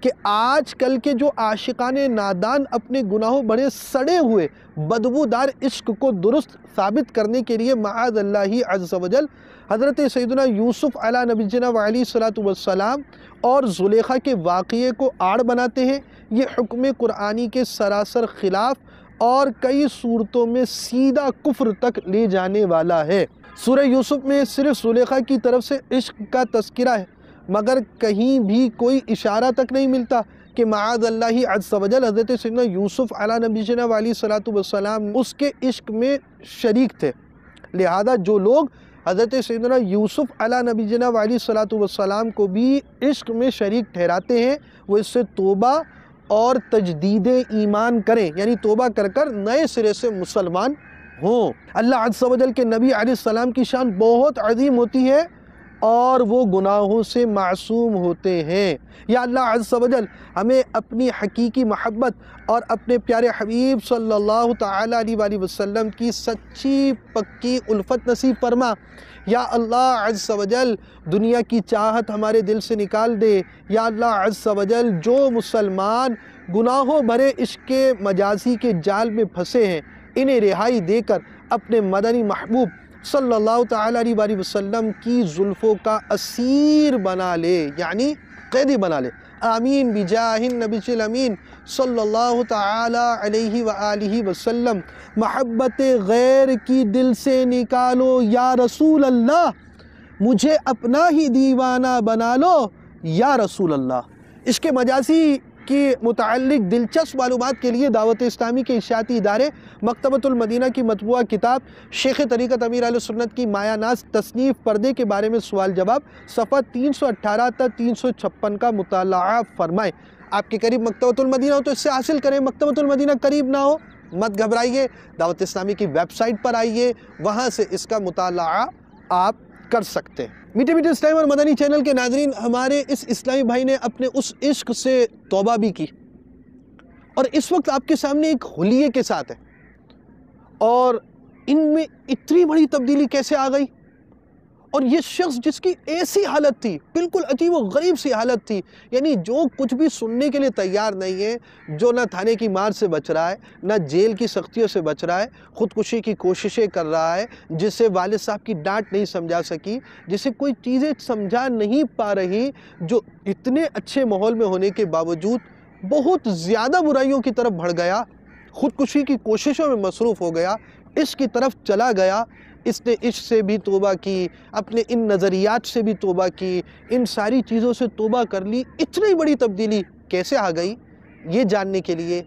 کہ آج کل کے جو عاشقان نادان اپنے گناہوں بڑے سڑے ہوئے بدبودار عشق کو درست ثابت کرنے کے لیے معاذ اللہ عز و جل حضرت سیدنا یوسف علیہ نبی جنا علیہ الصلوۃ والسلام اور زلیخا کے واقعے کو آڑ بناتے ہیں، یہ حکم قرآنی کے سراسر خلاف اور کئی صورتوں میں سیدھا کفر تک لے جانے والا ہے۔ سورہ یوسف میں صرف زلیخا کی طرف سے عشق کا تذکرہ ہے، مگر کہیں بھی کوئی اشارہ تک نہیں ملتا کہ معاذ اللہ عز و جل حضرت سیدنا یوسف علیہ نبی جنا علیہ الصلوۃ والسلام اس کے عشق میں شریک تھے۔ لہذا جو لوگ حضرت سیدنا یوسف علیہ نبی جنا علیہ الصلوۃ والسلام کو بھی عشق میں شریک ٹھہراتے ہیں، وہ اس سے توبہ اور تجدید ایمان کریں، یعنی توبہ کر کر نئے سرے سے مسلمان ہوں۔ اللہ عز و جل کے نبی علیہ السلام کی شان بہت عظیم ہوتی ہے اور وہ گناہوں سے معصوم ہوتے ہیں۔ یا اللہ عز و جل ہمیں اپنی حقیقی محبت اور اپنے پیارے حبیب صلی اللہ تعالیٰ علیہ وآلہ وسلم کی سچی پکی الفت نصیب فرما۔ یا اللہ عز و جل دنیا کی چاہت ہمارے دل سے نکال دے۔ یا اللہ عز و جل جو مسلمان گناہوں بھرے عشق مجازی کے جال میں پھنسے ہیں انہیں رہائی دے کر اپنے مدنی محبوب صلی اللہ تعالیٰ علیہ وآلہ وسلم کی زلفوں کا اسیر بنا لے، یعنی قیدی بنا لے۔ آمین بجاہ النبی الامین صلی اللہ تعالیٰ علیہ وآلہ وسلم۔ محبت غیر کی دل سے نکالو یا رسول اللہ، مجھے اپنا ہی دیوانہ بنا لو یا رسول اللہ۔ عشق مجازی کے متعلق دلچسپ معلومات کے لیے دعوت اسلامی کے اشاعتی ادارے مکتبۃ المدینہ کی مطبوعہ کتاب شیخ طریقت امیر اہل سنت کی مایہ ناز تصنیف پردے کے بارے میں سوال جواب صفحہ 318 تا 356 کا مطالعہ فرمائیں۔ آپ کے قریب مکتبۃ المدینہ ہو تو اس سے حاصل کریں، مکتبۃ المدینہ قریب نہ ہو مت گھبرائیے، دعوت اسلامی کی ویب سائٹ پر آئیے، وہاں سے اس کا مطالعہ آپ کر سکتے ہیں۔ میٹھے میٹھے اسلام اور مدنی چینل کے ناظرین، ہمارے اس اسلامی بھائی نے اپنے اس عشق سے توبہ بھی کی اور اس وقت آپ کے سامنے ایک حلیے کے ساتھ ہے، اور ان میں اتنی بڑی تبدیلی کیسے آ گئی؟ اور یہ شخص جس کی ایسی حالت تھی، بالکل عجیب و غریب سی حالت تھی، یعنی جو کچھ بھی سننے کے لیے تیار نہیں ہے، جو نہ تھانے کی مار سے بچ رہا ہے، نہ جیل کی سختیوں سے بچ رہا ہے، خودکشی کی کوششیں کر رہا ہے، جسے والد صاحب کی ڈانٹ نہیں سمجھا سکی، جسے کوئی چیزیں سمجھا نہیں پا رہی، جو اتنے اچھے ماحول میں ہونے کے باوجود بہت زیادہ برائیوں کی طرف بڑھ گیا، خودکشی کی کوششوں میں مصروف ہو گیا، عشق کی طرف چلا گیا۔ اس نے عشق سے بھی توبہ کی، اپنے ان نظریات سے بھی توبہ کی، ان ساری چیزوں سے توبہ کر لی۔ اتنی بڑی تبدیلی کیسے آ گئی؟ یہ جاننے کے لیے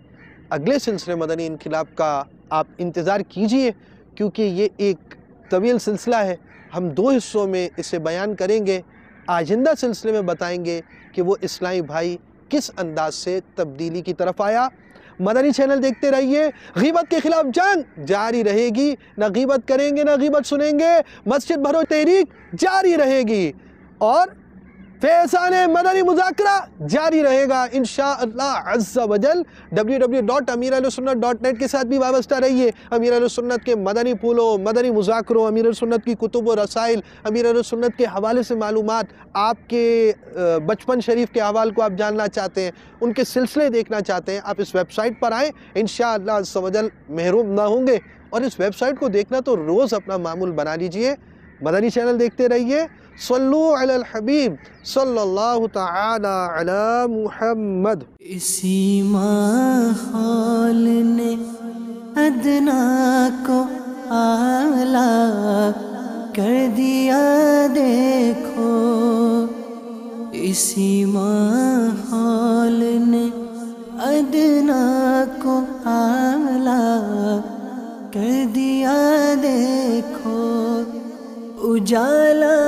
اگلے سلسلے مدنی انقلاب کا آپ انتظار کیجئے، کیونکہ یہ ایک طویل سلسلہ ہے، ہم 2 حصوں میں اسے بیان کریں گے۔ آئندہ سلسلے میں بتائیں گے کہ وہ اسلامی بھائی کس انداز سے تبدیلی کی طرف آیا۔ مدنی چینل دیکھتے رہیے، غیبت کے خلاف جنگ جاری رہے گی، نہ غیبت کریں گے نہ غیبت سنیں گے، مسجد بھرو تحریک جاری رہے گی، اور فیضان مدنی مذاکرہ جاری رہے گا انشاءاللہ عز و جل۔ www.amirahlusunnat.net کے ساتھ بھی وابستہ رہیے۔ امیر اہل سنت کے مدنی پھولوں، مدنی مذاکروں، امیر اہل سنت کی کتب و رسائل، امیر اہل سنت کے حوالے سے معلومات، آپ کے بچپن شریف کے احوال کو آپ جاننا چاہتے ہیں، ان کے سلسلے دیکھنا چاہتے ہیں، آپ اس ویب سائٹ پر آئیں، انشاءاللہ عز و جل محروم نہ ہوں گے۔ اور اس ویب سائٹ کو دیکھنا تو روز اپنا معمول بنا لیجئے۔ مدنی چینل دیکھتے رہیے۔ صلو علی الحبیب صلی اللہ تعالی علی محمد۔ اسی ماحول نے ادنا کو اعلیٰ کر دیا دیکھو، اسی ماحول نے ادنا کو اعلیٰ کر دیا دیکھو، اجالا